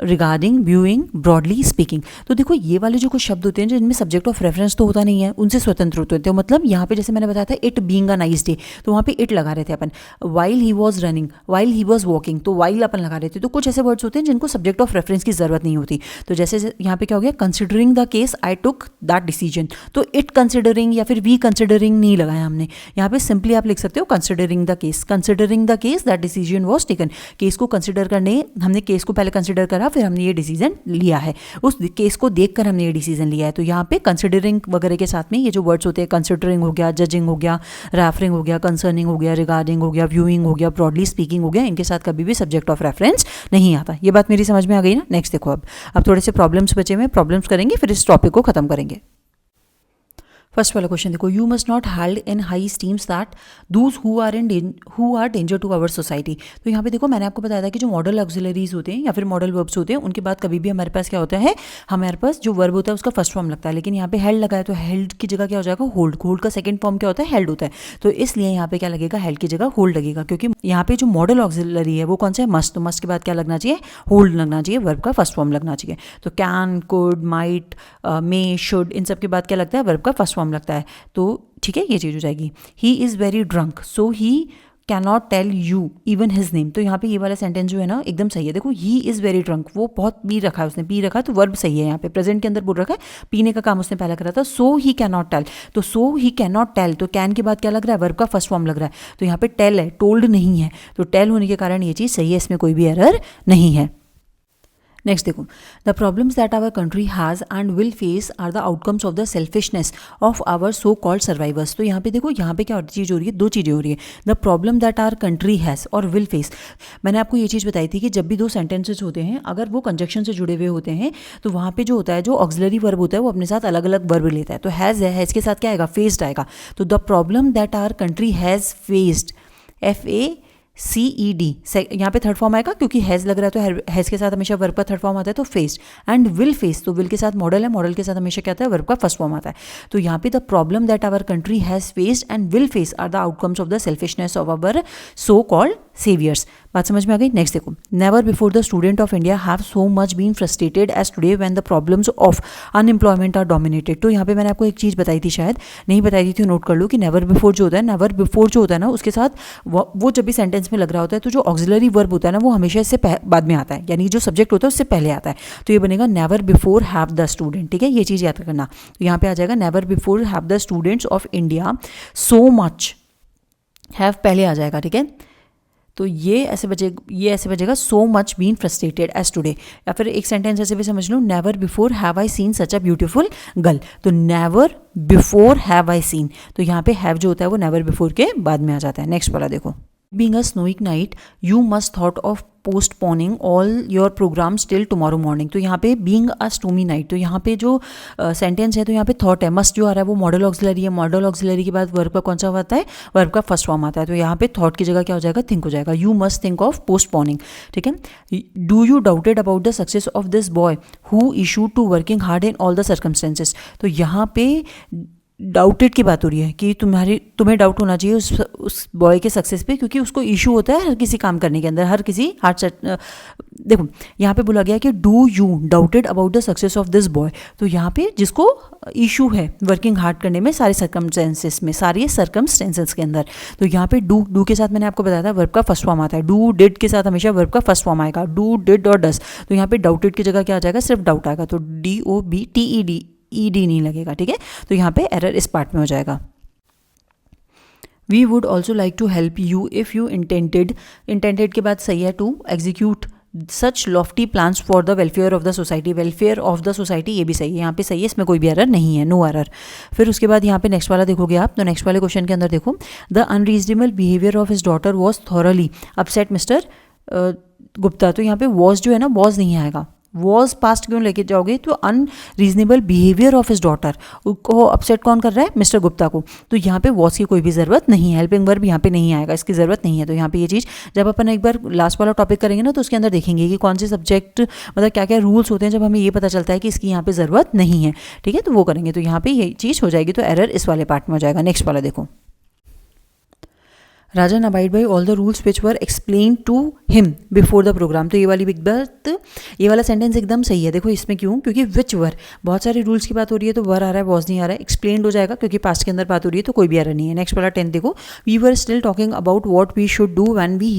regarding, viewing, broadly speaking. तो देखो ये वाले जो कुछ शब्द होते हैं जिनमें सब्जेक्ट ऑफ रेफरेंस तो होता नहीं है, उनसे स्वतंत्र होते हैं। तो मतलब यहाँ पे जैसे मैंने बताया था it being a nice day, तो वहाँ पे इट लगा रहे थे अपन, while he was running, while he was walking, तो वाइल अपन लगा रहे थे। तो कुछ ऐसे वर्ड्स होते हैं जिनको सब्जेक्ट ऑफ रेफरेंस की जरूरत नहीं होती। तो जैसे यहाँ पे क्या हो गया, considering the case I took that decision, तो इट कंसिडरिंग या फिर वी कंसिडरिंग नहीं लगाया हमने, यहाँ पे सिंपली आप लिख सकते हो considering the case, considering the case that decision was taken. Case को कंसिडर करने, हमने केस को पहले कंसिडर करा फिर हमने ये डिसीजन लिया है, उस केस को देखकर हमने ये डिसीजन लिया है। तो यहाँ पे कंसिडरिंग वगैरह के साथ में ये जो वर्ड्स होते हैं, कंसिडरिंग हो गया, जजिंग हो गया, रेफरिंग हो गया, कंसर्निंग हो गया, रिगार्डिंग हो गया, व्यूइंग हो गया, ब्रॉडली स्पीकिंग हो गया, इनके साथ कभी भी सब्जेक्ट ऑफ रेफरेंस नहीं आता। ये बात मेरी समझ में आ गई ना। नेक्स्ट देखो, अब थोड़े से प्रॉब्लम्स बचे हुए, प्रॉब्लम्स करेंगे फिर इस टॉपिक को खत्म करेंगे। फर्स्ट वाला क्वेश्चन देखो, you must not held in high esteems that those who are danger to our society. तो यहाँ पे देखो मैंने आपको बताया था कि जो मॉडल ऑक्सिलरीज होते हैं या फिर मॉडल वर्ब्स होते हैं उनके बाद कभी भी हमारे पास क्या होता है, हमारे पास जो वर्ब होता है उसका फर्स्ट फॉर्म लगता है, लेकिन यहाँ पे हेल्ड लगा है तो हेल्ड की जगह क्या हो जाएगा, होल्ड। होल्ड का सेकंड फॉर्म क्या होता है, हेल्ड होता है, तो इसलिए यहाँ पे क्या लगेगा, हेल्ड की जगह होल्ड लगेगा, क्योंकि यहाँ पे जो मॉडल ऑक्सिलरी है वो कौन सा है, मस्ट। तो मस्ट के बाद क्या लगना चाहिए, होल्ड लगना चाहिए, वर्ब का फर्स्ट फॉर्म लगना चाहिए। तो can, could, might, may, should, इन सब के बाद क्या लगता है, वर्ब का फर्स्ट फॉर्म लगता है। तो ठीक है, ये चीज़ हो जाएगी। He is very drunk so he cannot tell you even his name. तो यहाँ पे ये वाला सेंटेंस जो है ना एकदम सही है। देखो ही इज़ वेरी ड्रंक, वो बहुत पी रखा है, उसने पी रखा है, तो वर्ब सही है। यहाँ पे प्रेजेंट के अंदर बोल रखा है, पीने का काम उसने पहला करा था। सो ही कैनॉट टेल, तो सो ही कैनॉट टेल, तो कैन के बाद क्या लग रहा है, वर्ब का फर्स्ट फॉर्म लग रहा है। तो यहाँ पे टेल है, टोल्ड नहीं है, तो टेल होने के कारण ये चीज़ सही है, इसमें कोई भी एरर नहीं है। नेक्स्ट देखो, the problems that our country has and will face are the outcomes of the selfishness of our so called survivors. तो यहाँ पे देखो, यहाँ पे क्या चीज़ हो रही है, दो चीज़ें हो रही है, the problem that our country has और विल फेस। मैंने आपको ये चीज़ बताई थी कि जब भी दो सेंटेंसेस होते हैं अगर वो कंजक्शन से जुड़े हुए होते हैं तो वहाँ पे जो होता है, जो ऑक्सिलरी वर्ब होता है वो अपने साथ अलग अलग वर्ब लेता है। तो हैज़ है, हैज़ के साथ क्या आएगा, फेस्ड आएगा। तो the problem that our country has faced, FACED, यहाँ पे थर्ड फॉर्म आएगा क्योंकि हैज़ लग रहा है, तो हैज़ के साथ हमेशा वर्ब का थर्ड फॉर्म आता है, तो फेस्ड। एंड विल फेस, तो विल के साथ मॉडल है, मॉडल के साथ हमेशा क्या आता है, वर्ब का फर्स्ट फॉर्म आता है। तो यहाँ पे the problem that our country has faced and will face are the outcomes of the selfishness of our so called saviours. बात समझ में आ गई। नेक्स्ट देखो, never before the student of India have so much been frustrated as today when the problems of unemployment are dominated. तो यहाँ पे मैंने आपको एक चीज़ बताई थी, शायद नहीं बताई थी, नोट कर लो कि नेवर बिफोर जो होता है, नेवर बिफोर जो होता है ना, उसके साथ वो जब भी सेंटेंस में लग रहा होता है तो जो ऑक्सिलरी वर्ब होता है ना वो हमेशा इससे बाद में आता है, यानी जो सब्जेक्ट होता है उससे पहले आता है। तो ये बनेगा never before have the student. ठीक है, ये चीज़ याद करना। तो यहाँ पे आ जाएगा never before have the students of India so much, have पहले आ जाएगा। ठीक है, तो ये ऐसे बचेगा so much been frustrated as today. या फिर एक सेंटेंस ऐसे भी समझ लो, never before have I seen such a beautiful girl. तो never before have I seen, तो यहाँ पे हैव जो होता है वो नेवर बिफोर के बाद में आ जाता है। नेक्स्ट वाला देखो, being a snowy night you must thought of postponing all your programmes till tomorrow morning. तो यहाँ पे बीइंग अ स्टोमी नाइट, तो यहाँ पे जो सेंटेंस है तो यहाँ पे थॉट है, मस्ट जो आ रहा है वो मॉडल ऑक्सिलरी है। मॉडल ऑक्सिलरी के बाद वर्ब का कौन सा आता है, वर्ब का फर्स्ट फॉर्म आता है। तो यहाँ पे थॉट की जगह क्या हो जाएगा, थिंक हो जाएगा। You must think of postponing. ठीक है, do you doubted about the success of this boy who is used to working hard in all the circumstances. तो यहाँ पे डाउटेड की बात हो रही है कि तुम्हें डाउट होना चाहिए उस बॉय के सक्सेस पे, क्योंकि उसको इशू होता है हर किसी काम करने के अंदर, हर किसी देखो यहाँ पे बोला गया कि do you doubted about the success of this boy. तो यहाँ पे जिसको इशू है वर्किंग हार्ड करने में सारे सर्कमस्टेंसेस के अंदर, तो यहाँ पे डू के साथ मैंने आपको बताया था वर्ब का फर्स्ट फॉर्म आता है। डू डिड के साथ हमेशा वर्ब का फर्स्ट फॉर्म आएगा, डू डिड और डस। तो यहाँ पे डाउटेड की जगह क्या आ जाएगा, सिर्फ डाउट आएगा। तो DOUBTED नहीं लगेगा। ठीक है, तो यहाँ पे एरर इस पार्ट में हो जाएगा। We would also like to help you if you intended के बाद सही है, to execute such lofty plans for the welfare of the society. Welfare of the society ये भी सही है, यहाँ पे सही है, इसमें कोई भी एरर नहीं है, नो एरर। फिर उसके बाद यहाँ पे नेक्स्ट वाला देखोगे आप, तो नेक्स्ट वाले क्वेश्चन के अंदर देखो, the unreasonable behaviour of his daughter was thoroughly upset mister Gupta. तो यहाँ पे वॉज जो है ना, वॉज नहीं आएगा, वॉज पास्ट क्यों लेके जाओगे, तो unreasonable behaviour of his daughter को अपसेट कौन कर रहा है, मिस्टर गुप्ता को। तो यहाँ पे वॉज की कोई भी ज़रूरत नहीं है, हेल्पिंग वर्ब यहाँ पे नहीं आएगा, इसकी ज़रूरत नहीं है। तो यहाँ पे ये चीज़ जब अपन एक बार लास्ट वाला टॉपिक करेंगे ना तो उसके अंदर देखेंगे कि कौन से सब्जेक्ट मतलब क्या क्या रूल्स होते हैं, जब हमें ये पता चलता है कि इसकी यहाँ पे ज़रूरत नहीं है। ठीक है, तो वो करेंगे, तो यहाँ पे ये चीज़ हो जाएगी, तो एरर इस वाले पार्ट में हो जाएगा। नेक्स्ट वाला देखो, Rajan abide by all the rules which were explain to him before the programme. तो ये वाली बिग बात, ये वाला सेंटेंस एकदम सही है। देखो इसमें क्यों, क्योंकि विच वर, बहुत सारे रूल्स की बात हो रही है तो वर आ रहा है, वॉज नहीं आ रहा है। एक्सप्लेन्ड हो जाएगा क्योंकि पास्ट के अंदर बात हो रही है, तो कोई भी एरर नहीं है। नेक्स्ट वाला 10 देखो, we were still talking about what we should do when we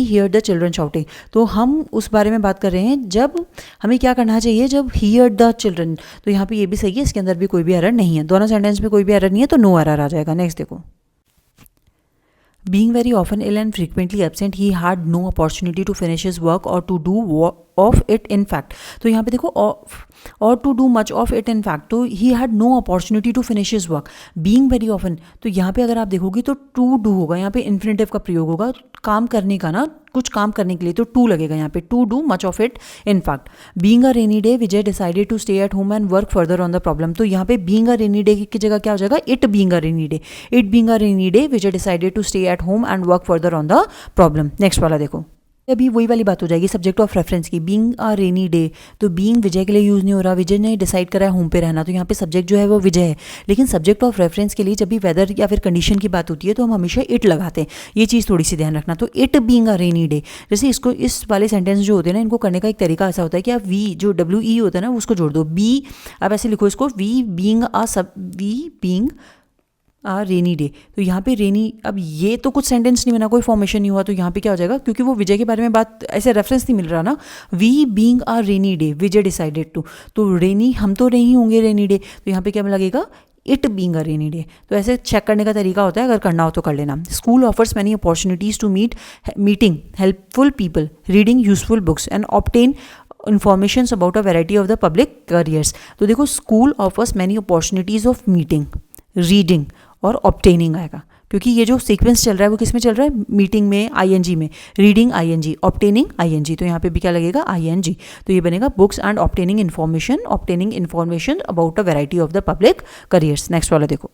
hear the children shouting. तो हम उस बारे में बात कर रहे हैं जब हमें क्या करना चाहिए, जब हियर द चिल्ड्रन। तो यहाँ पे ये भी सही है, इसके अंदर भी कोई भी एरर नहीं है, दोनों सेंटेंस में कोई भी एरर नहीं है, तो नो एरर आ जाएगा। नेक्स्ट देखो, being very often ill and frequently absent, he had no opportunity to finish his work or to do of it in fact। तो यहाँ पे देखो और to do much of it in fact, तो he had no opportunity to finish his work। being very often, तो यहाँ पे अगर आप देखोगे तो to do होगा, यहाँ पे इन्फिनेटिव का प्रयोग होगा, काम करने का ना, कुछ काम करने के लिए, तो to लगेगा यहाँ पे, to do much of it in fact। being a rainy day, Vijay decided to stay at home and work further on the problem। तो यहाँ पे being a rainy day की जगह क्या हो जाएगा, it being a rainy day। it being a rainy day, Vijay decided to stay at home and work further on the problem। Next वाला देखो, अभी वही वाली बात हो जाएगी सब्जेक्ट ऑफ रेफरेंस की। बीइंग अ रेनी डे, तो बीइंग विजय के लिए यूज़ नहीं हो रहा, विजय ने डिसाइड करा है होम पे रहना, तो यहाँ पे सब्जेक्ट जो है वो विजय है। लेकिन सब्जेक्ट ऑफ रेफरेंस के लिए जब भी वेदर या फिर कंडीशन की बात होती है तो हम हमेशा इट लगाते हैं, ये चीज़ थोड़ी सी ध्यान रखना। तो it being a rainy day, जैसे इसको इस वाले सेंटेंस जो होते हैं ना, इनको करने का एक तरीका ऐसा होता है कि आप वी जो WE होता है ना उसको जोड़ दो, बी आप ऐसे लिखो इसको, वी बीइंग रेनी डे। तो यहाँ पे रेनी, अब ये तो कुछ सेंटेंस नहीं बना, कोई फॉर्मेशन नहीं हुआ, तो यहाँ पे क्या हो जाएगा, क्योंकि वो विजय के बारे में बात ऐसे रेफरेंस नहीं मिल रहा ना, we being a rainy day, Vijay decided to, तो रेनी हम तो नहीं होंगे रेनी डे, तो यहाँ पे क्या लगेगा, it being a rainy day. तो ऐसे चेक करने का तरीका होता है, अगर करना हो तो कर लेना। School offers many opportunities to meeting helpful people, reading useful books and obtain information about a variety of the public careers. तो देखो, school offers many opportunities of meeting, reading और ऑब्टेनिंग आएगा, क्योंकि ये जो सीक्वेंस चल रहा है वो किस में चल रहा है, मीटिंग में ING में, रीडिंग ING, ऑब्टेनिंग ING, तो यहाँ पे भी क्या लगेगा, ING। तो ये बनेगा books and obtaining information about a variety of the public careers. Next वाला देखो,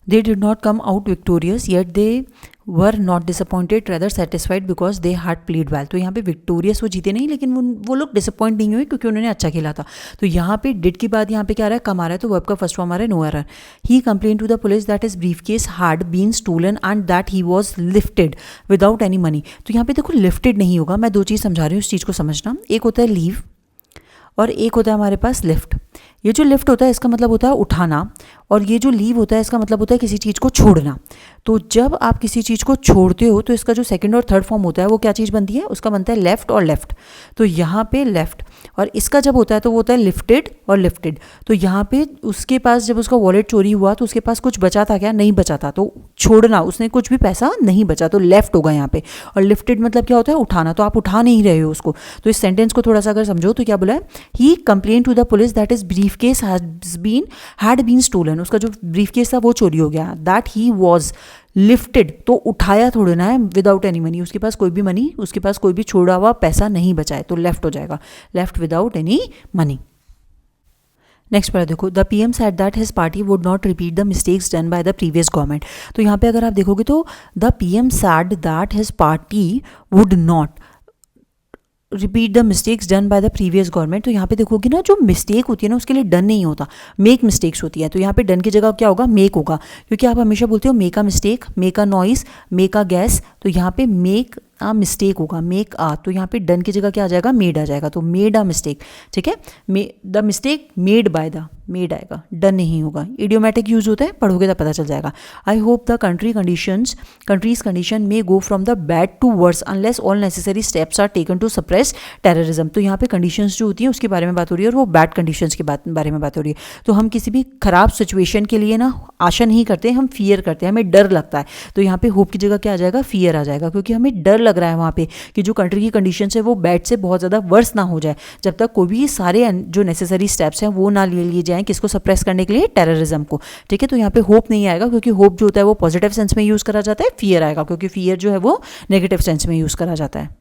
They did not come out victorious, yet they were not disappointed, rather satisfied because they had played well. तो यहाँ पे victorious वो जीते नहीं, लेकिन वो लोग disappoint नहीं हुए क्योंकि उन्होंने अच्छा खेला था. तो यहाँ पे did के बाद यहाँ पे क्या आ रहा है, कम आ रहा है, तो verb का first form आ रहा है no error. He complained to the police that his briefcase had been stolen and that he was lifted without any money. तो यहाँ पे देखो lifted नहीं होगा, मैं दो चीज़ समझा रही हूँ, इस चीज़ को समझना. एक होता है leave और एक होता है हमारे पास लिफ्ट. ये जो लिफ्ट होता है इसका मतलब होता है उठाना, और ये जो लीव होता है इसका मतलब होता है किसी चीज़ को छोड़ना. तो जब आप किसी चीज़ को छोड़ते हो तो इसका जो सेकंड और थर्ड फॉर्म होता है वो क्या चीज़ बनती है, उसका बनता है लेफ्ट और लेफ्ट. तो यहाँ पे लेफ्ट, और इसका जब होता है तो वो होता है लिफ्टेड और लिफ्टेड. तो यहाँ पे उसके पास जब उसका वॉलेट चोरी हुआ तो उसके पास कुछ बचा था क्या, नहीं बचा था, तो छोड़ना, उसने कुछ भी पैसा नहीं बचा, तो लेफ्ट होगा यहाँ पे. और लिफ्टेड मतलब क्या होता है, उठाना, तो आप उठा नहीं रहे हो उसको. तो इस सेंटेंस को थोड़ा सा अगर समझो तो क्या बोला है, he complain to the police that is briefcase had been stolen. उसका जो ब्रीफ केस था वो चोरी हो गया. दैट ही वॉज लिफ्टेड, तो उठाया थोड़ा ना है, विदाउट एनी मनी, उसके पास कोई भी मनी, उसके पास कोई भी छोड़ा हुआ पैसा नहीं बचा है, तो लेफ्ट हो जाएगा, left without any money. Next पर देखो, the PM said that his party would not repeat the mistakes done by the previous government. तो यहाँ पे अगर आप देखोगे तो the PM said that his party would not repeat the mistakes done by the previous government. तो यहाँ पे देखोगे ना, जो मिस्टेक होती है ना उसके लिए डन नहीं होता, मेक मिस्टेक्स होती है. तो यहाँ पे डन की जगह क्या होगा, मेक होगा, क्योंकि आप हमेशा बोलते हो make a mistake, make a noise, make a gas. तो यहाँ पे मेक अ मिस्टेक होगा, मेक आ, तो यहाँ पे डन की जगह क्या आ जाएगा, मेड आ जाएगा. तो मेड अ मिस्टेक, ठीक है, the mistake made by the, made आएगा, डन नहीं होगा. इडियोमैटिक यूज होता है, पढ़ोगे तो पता चल जाएगा. I hope the country's condition may go from the bad to worse unless all necessary steps are taken to suppress terrorism. तो यहाँ पे कंडीशंस जो होती हैं उसके बारे में बात हो रही है, और वो बैड कंडीशंस के बारे में बात हो रही है. तो हम किसी भी खराब सिचुएशन के लिए ना आशा नहीं करते, हम फियर करते हैं, हमें डर लगता है. तो यहाँ पे होप की जगह क्या आ जाएगा, फियर आ जाएगा, क्योंकि हमें डर लग रहा है वहाँ पे कि जो कंट्री की कंडीशन है वो बैड से बहुत ज़्यादा वर्स ना हो जाए, जब तक कोई भी सारे जो नेसेसरी स्टेप्स हैं वो ना ले लिए जाएं, किसको सप्रेस करने के लिए, टेररिज्म को. ठीक है, तो यहाँ पे होप नहीं आएगा, क्योंकि होप जो होता है वो पॉजिटिव सेंस में यूज़ करा जाता है. फियर आएगा क्योंकि फियर जो है वो नेगेटिव सेंस में यूज़ करा जाता है.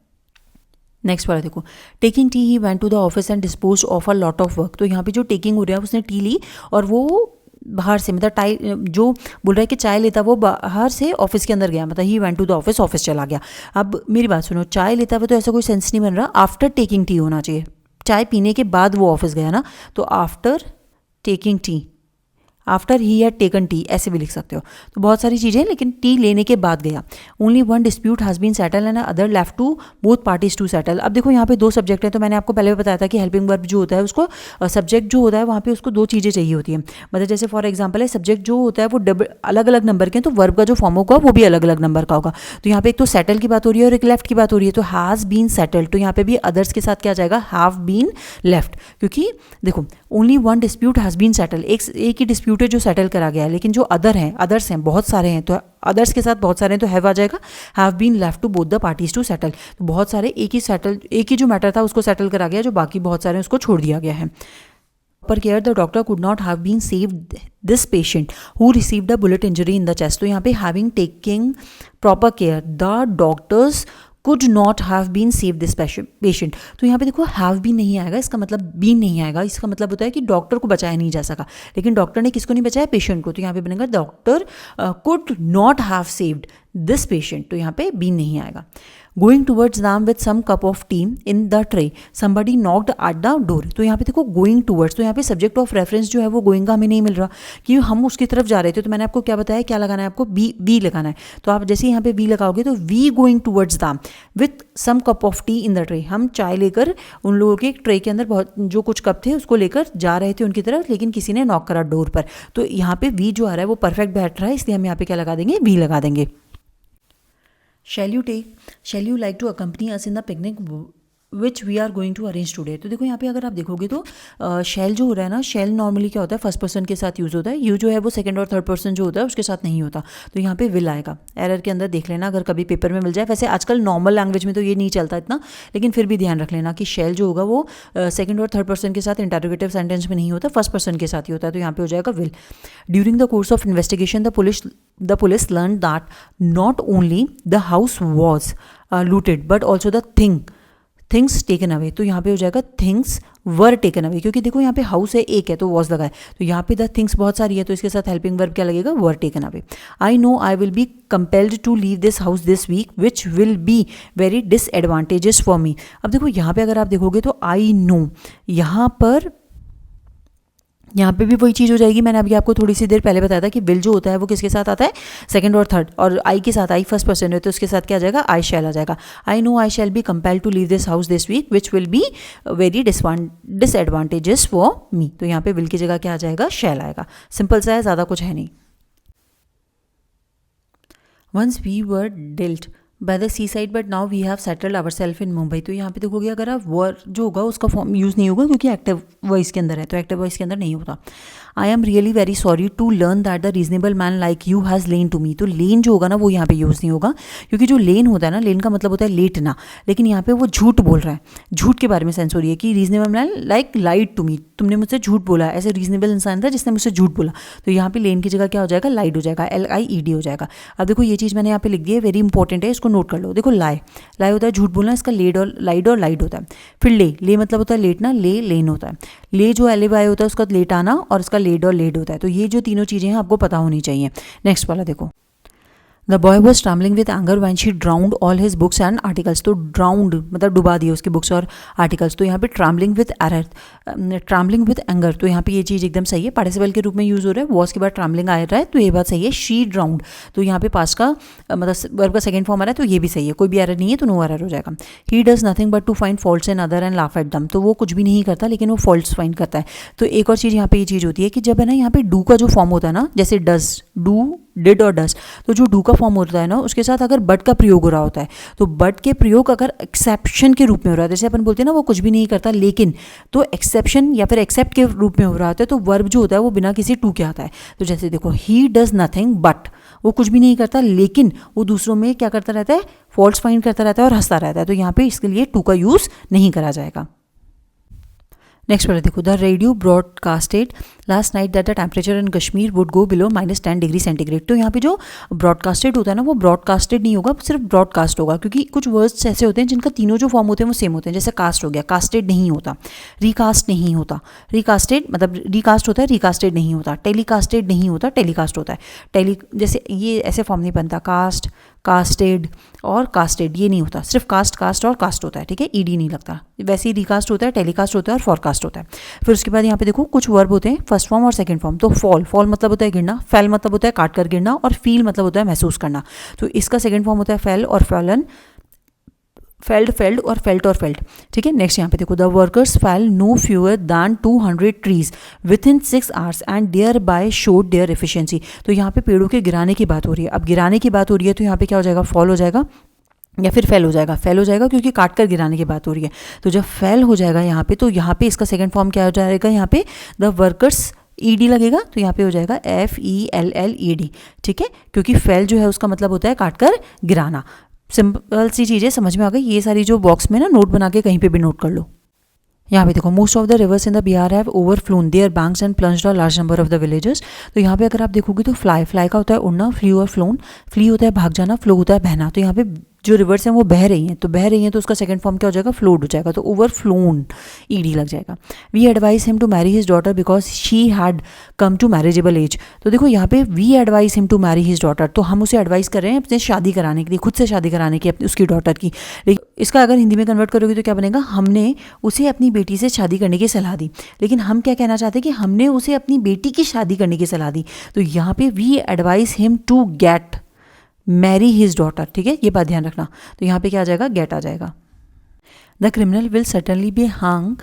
नेक्स्ट वाला देखो, taking tea he went to the office and dispose of a lot of work. तो यहाँ पे जो टेकिंग हो रहा है उसने टी ली और वो बाहर से, मतलब टाई जो बोल रहा है कि चाय लेता वो बाहर से ऑफिस के अंदर गया, मतलब he went to the office, office चला गया. अब मेरी बात सुनो, चाय लेता हुआ तो ऐसा कोई सेंस नहीं बन रहा, आफ्टर टेकिंग टी होना चाहिए. चाय पीने के बाद वो ऑफिस गया ना, तो after taking tea, after he had taken T, ऐसे भी लिख सकते हो. तो बहुत सारी चीज़ें, लेकिन टी लेने के बाद गया. Only one dispute has been settle and other left to both parties to settle. अब देखो यहाँ पे दो सब्जेक्ट हैं, तो मैंने आपको पहले भी बताया था कि हेल्पिंग वर्ब जो होता है उसको, सब्जेक्ट जो होता है वहाँ पे उसको दो चीज़ें चाहिए होती हैं. मतलब जैसे फॉर एग्जाम्पल है, सब्जेक्ट जो होता है वो अलग अलग नंबर के हैं, तो वर्ब का जो फॉर्म होगा वो भी अलग अलग नंबर का होगा. तो यहाँ पे एक तो सेटल की बात हो रही है और एक लेफ्ट की बात हो रही है. तो हैज़ बीन सेटल्ड, तो यहाँ पे भी अदर्स के साथ क्या जाएगा, हैव बीन लेफ्ट, क्योंकि देखो only one dispute has been settle, एक ही डिस्प्यूट है जो सेटल करा गया है, लेकिन जो अदर्स हैं बहुत सारे हैं, तो अदर्स के साथ बहुत सारे हैं, तो हैव आ जाएगा, have been left to both the parties to settle. तो बहुत सारे एक ही जो मैटर था उसको सेटल करा गया, जो बाकी बहुत सारे हैं उसको छोड़ दिया गया है. पर care the doctor could not have been saved this patient who received a bullet injury in the chest. तो यहाँ पे having taking proper care, the doctors could not have been save this patient. तो यहाँ पे देखो have been नहीं आएगा, इसका मतलब बीन नहीं आएगा, इसका मतलब होता है कि डॉक्टर को बचाया नहीं जा सका, लेकिन डॉक्टर ने किसको नहीं बचाया, पेशेंट को. तो यहाँ पे बनेगा doctor could not have saved this patient, तो यहाँ पे बीन नहीं आएगा. Going towards them with some cup of tea in the tray, somebody knocked at the door. तो यहाँ पे देखो गोइंग टूवर्ड्स, तो यहाँ पे सब्जेक्ट ऑफ रेफरेंस जो है वो गोइंग का हमें नहीं मिल रहा, कि हम उसकी तरफ जा रहे थे. तो मैंने आपको क्या बताया, क्या लगाना है आपको, वी लगाना है. तो आप जैसे यहाँ पे वी लगाओगे तो we going towards them with some cup of tea in the tray, हम चाय लेकर उन लोगों के ट्रे के अंदर बहुत जो कुछ कप थे उसको लेकर जा रहे थे उनकी तरफ, लेकिन किसी ने नॉक करा डोर पर. तो यहाँ पे वी जो आ रहा है वो परफेक्ट बैठ रहा है, इसलिए हम यहाँ पे क्या लगा देंगे, वी लगा देंगे. Shall you like to accompany us in the picnic which we are going to arrange today. तो देखो यहाँ पे अगर आप देखोगे तो शैल जो हो रहा है ना, शैल नॉर्मली क्या होता है, फर्स्ट पर्सन के साथ यूज़ होता है. यू जो है वो सेकंड और थर्ड पर्सन जो होता है उसके साथ नहीं होता. तो यहाँ पे विल आएगा. एरर के अंदर देख लेना अगर कभी पेपर में मिल जाए. वैसे आजकल नॉर्मल लैंग्वेज में तो ये नहीं चलता इतना, लेकिन फिर भी ध्यान रख लेना कि शैल जो होगा वो सेकंड और थर्ड पर्सन के साथ इंटरोगेटिव सेंटेंस में नहीं होता, फर्स्ट पर्सन के साथ ही होता है. तो यहाँ पे हो जाएगा will. During the course of investigation the police learn that not only the house was looted but also the things taken away, तो यहाँ पे हो जाएगा थिंग्स वर टेकन अवे, क्योंकि देखो यहाँ पे हाउस है एक है तो वॉज लगा है, तो यहाँ पे द थिंग्स बहुत सारी है तो इसके साथ हेल्पिंग वर्ब क्या लगेगा, were taken away. I know I will be compelled to leave this house this week which will be very disadvantages for me. अब देखो यहाँ पे अगर आप देखोगे तो आई नो, यहाँ पे भी वही चीज़ हो जाएगी। मैंने अभी आपको थोड़ी सी देर पहले बताया था कि विल जो होता है वो किसके साथ आता है, सेकंड और थर्ड, और आई के साथ, आई फर्स्ट पर्सन है तो उसके साथ क्या आ जाएगा, आई शैल आ जाएगा। I know I shall be compel to leave this house this week which will be very disadvantages for me, तो यहाँ पे विल की जगह क्या आ जाएगा, शैल आएगा। सिंपल सा है, ज़्यादा कुछ है नहीं। Once we were dwelt by the seaside but now we have settled our self in Mumbai, तो यहाँ पे देखोगे अगर आप वर जो होगा उसका फॉर्म यूज़ नहीं होगा क्योंकि एक्टिव वॉइस के अंदर है, तो एक्टिव वॉइस के अंदर नहीं होता। I am really very sorry to learn that the reasonable man like you has lain to me, तो लेन जो होगा ना वो यहाँ पे यूज़ नहीं होगा, क्योंकि जो लेन होता है ना, लेन का मतलब होता है लेटना, लेकिन यहाँ पे वो झूठ बोल रहा है, झूठ के बारे में सेंस हो रही है कि reasonable man like lied to me, तुमने मुझसे झूठ बोला, ऐसे रीजनेबल इंसान था जिसने मुझसे झूठ बोला, तो यहाँ पे लेन की जगह क्या हो जाएगा, लाइड हो जाएगा, LIED हो जाएगा। अब देखो ये चीज़ मैंने यहाँ पे लिख दी है, वेरी इंपॉर्टेंट है, इसको नोट कर लो। देखो लाई होता है झूठ बोलना, इसका लेड और लाइड होता है। फिर ले मतलब होता है लेटना, लेन होता है। ले जो LAY होता है उसका लेट आना, और इसका लेड और लेड होता है। तो ये जो तीनों चीज़ें हैं आपको पता होनी चाहिए। नेक्स्ट वाला देखो, the boy was travelling with anger when she drowned all his books and articles, तो ड्राउंड मतलब डुबा दिए उसके बुक्स और आर्टिकल्स, तो यहाँ पे ट्रैवलिंग विद एंगर, तो यहाँ पे ये चीज़ एकदम सही है, पार्टिसिपल के रूप में यूज़ हो रहा है, वॉज के बाद ट्रैवलिंग आ रहा है तो ये बात सही है। शी ड्राउंड, तो यहाँ पे पास्ट का मतलब वर्ब का सेकंड फॉर्म आ रहा है तो ये भी सही है, कोई भी एरर नहीं है तो नो एरर हो जाएगा। He does nothing but to find faults in other and laugh at them, तो वो कुछ भी नहीं करता लेकिन वो फॉल्ट्स फाइंड करता है। तो एक और चीज़ यहाँ पे ये चीज़ होती है कि जब है ना यहाँ पे डू का जो फॉर्म होता है ना, जैसे डज, डू, डिड और डस, तो जो डू का फॉर्म होता है ना उसके साथ अगर बट का प्रयोग हो रहा होता है, तो बट के प्रयोग अगर एक्सेप्शन के रूप में हो रहा है, जैसे अपन बोलते हैं ना वो कुछ भी नहीं करता लेकिन, तो एक्सेप्शन या फिर एक्सेप्ट के रूप में हो रहा होता है, तो वर्ब जो होता है वो बिना किसी टू के आता है। तो जैसे देखो, ही डज नथिंग बट, वो कुछ भी नहीं करता लेकिन वो दूसरों में क्या करता रहता है, फॉल्ट्स फाइंड करता रहता है और हंसता रहता है, तो यहाँ पे इसके लिए टू का यूज़ नहीं करा जाएगा। नेक्स्ट वाला देखो, the radio broadcasted last night that the temperature in Kashmir would go below -10 degree centigrade, तो यहाँ पे जो ब्रॉडकास्टेड होता है ना वो ब्रॉडकास्टेड नहीं होगा, सिर्फ ब्रॉडकास्ट होगा, क्योंकि कुछ वर्ड्स ऐसे होते हैं जिनका तीनों जो फॉर्म होते हैं वो सेम होते हैं, जैसे कास्ट हो गया, कास्टेड नहीं होता, रिकास्ट नहीं होता, रिकास्टेड मतलब रिकास्ट होता है, रिकास्टेड नहीं होता, टेलीकास्टेड नहीं होता, टेलीकास्ट होता है। जैसे ये ऐसे फॉर्म नहीं बनता, कास्ट, कास्टेड और कास्टेड, ये नहीं होता, सिर्फ कास्ट और कास्ट होता है, ठीक है, ED नहीं लगता। वैसे ही रिकास्ट होता है, टेलीकास्ट होता है और फॉरकास्ट होता है। फिर उसके बाद यहाँ पे देखो कुछ वर्ब होते हैं फर्स्ट फॉर्म और सेकंड फॉर्म, तो फॉल मतलब होता है गिरना, फेल मतलब होता है काट कर गिरना, और फील मतलब होता है महसूस करना, तो इसका सेकंड फॉर्म होता है फेल और फैलन, फेल्ड और फेल्ट, ठीक है। नेक्स्ट यहाँ पे देखो, the workers fell no fewer than 200 trees within 6 hours and thereby showed their efficiency, तो यहाँ पे पेड़ों के गिराने की बात हो रही है। अब गिराने की बात हो रही है तो यहाँ पे क्या हो जाएगा, फॉल हो जाएगा या फिर फेल हो जाएगा क्योंकि काट कर गिराने की बात हो रही है। तो जब फेल हो जाएगा यहाँ पे, तो यहाँ पे इसका सेकंड फॉर्म क्या हो जाएगा, यहाँ पे द वर्कर्स ED लगेगा, तो यहाँ पे हो जाएगा FELLED, ठीक है, क्योंकि फेल जो है उसका मतलब होता है काट कर गिराना। सिंपल सी चीज़ें समझ में आ गई। ये सारी जो बॉक्स में ना नोट बना के कहीं पे भी नोट कर लो। यहाँ पे देखो, most of the rivers in the Bihar have overflown their banks and plunged a large number of the villages, तो यहाँ पे अगर आप देखोगे तो फ्लाई का होता है उड़ना, फ्ली और फ्लोन, फ्ली होता है भाग जाना, फ्लो होता है बहना, तो यहाँ पे जो रिवर्स हैं वो बह रही हैं तो उसका सेकंड फॉर्म क्या हो जाएगा, फ्लोड हो जाएगा, तो ओवरफ्लोन ED लग जाएगा। We advise him to marry his daughter because she had come to marriageable age, तो देखो यहाँ पे we advise him to marry his daughter, तो हम उसे एडवाइस कर रहे हैं अपने शादी कराने के लिए, खुद से शादी कराने की उसकी डॉटर की। लेकिन इसका अगर हिंदी में कन्वर्ट करोगे तो क्या बनेगा, हमने उसे अपनी बेटी से शादी करने की सलाह दी, लेकिन हम क्या कहना चाहते हैं कि हमने उसे अपनी बेटी की शादी करने की सलाह दी, तो यहाँ पे we advise him to get marry his daughter, ठीक है, ये बात ध्यान रखना। तो यहाँ पे क्या आ जाएगा, गेट आ जाएगा। The criminal will certainly be hang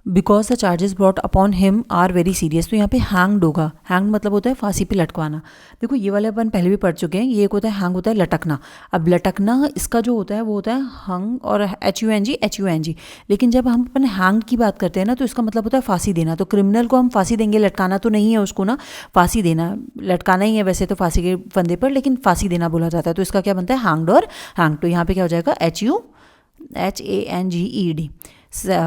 because the charges brought upon him are very serious, तो यहाँ पे हैंग्ड होगा, हैंग मतलब होता है फांसी पे लटकवाना। देखो ये वाले अपन पहले भी पढ़ चुके हैं, ये एक होता है हैंग, होता है लटकना। अब लटकना इसका जो होता है वो होता है हंग और HUNG, लेकिन जब हम अपन हैंग की बात करते हैं ना तो इसका मतलब होता है फांसी देना। तो क्रिमिनल को हम फांसी देंगे, लटकाना तो नहीं है उसको ना, फांसी देना, लटकाना ही है वैसे तो फांसी के फंदे पर, लेकिन फांसी देना बोला जाता है, तो इसका क्या बनता है, हैंग्ड और हैंग। तो यहाँ पे क्या हो जाएगा, HUHANGED,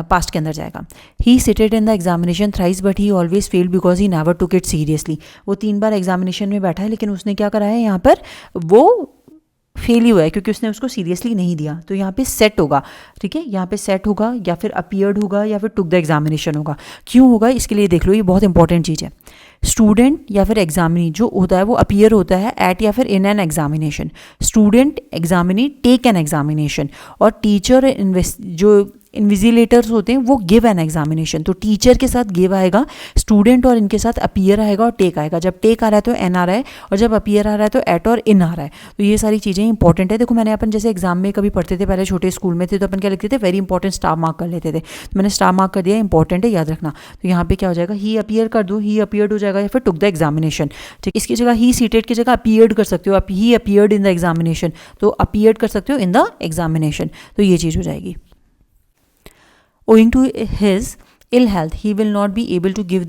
पास्ट के अंदर जाएगा। He seated in the examination thrice but he always failed because he never took it seriously, वो 3 बार एग्जामिनेशन में बैठा है लेकिन उसने क्या करा है यहाँ पर, वो फेल ही हुआ है क्योंकि उसने उसको सीरियसली नहीं दिया, तो यहाँ पे सेट होगा, ठीक है, यहाँ पे सेट होगा या फिर अपीयर्ड होगा या फिर टुक द एग्जामिनेशन होगा। क्यों होगा इसके लिए देख लो, ये बहुत इंपॉर्टेंट चीज़ है। स्टूडेंट या फिर एग्जामिनी जो होता है वो अपीयर होता है एट या फिर in an examination. Student examinee take an examination, और टीचर जो इन्विजिलेटर्स होते हैं वो गिव एन एग्जामिनेशन। तो टीचर के साथ गिव आएगा, स्टूडेंट और इनके साथ अपीयर आएगा और टेक आएगा। जब टेक आ रहा है तो एन आ रहा है, और जब अपीयर आ रहा है तो एट और इन आ रहा है। तो ये सारी चीज़ें इंपॉर्टेंट है। देखो मैंने अपन जैसे एग्जाम में कभी पढ़ते थे, पहले छोटे स्कूल में थे तो अपन क्या लिखते थे, वेरी इंपॉर्टेंट, स्टार मार्क कर लेते थे। तो मैंने स्टार मार्क कर दिया, इंपॉर्टेंट है, याद रखना। तो यहाँ पे क्या हो जाएगा, ही अपीयर कर दो, ही अपीयर्ड हो जाएगा, या फिर टुक द एग्जामिनेशन। ठीक, इसकी जगह ही सीटेड की जगह अपीयर्ड कर सकते हो, ही अपीयर्ड इन द एग्जामिनेशन, तो अपीयर्ड कर सकते हो इन द एग्जामिनेशन। तो ये चीज़ हो जाएगी। Owing to his ill health he will not be able to give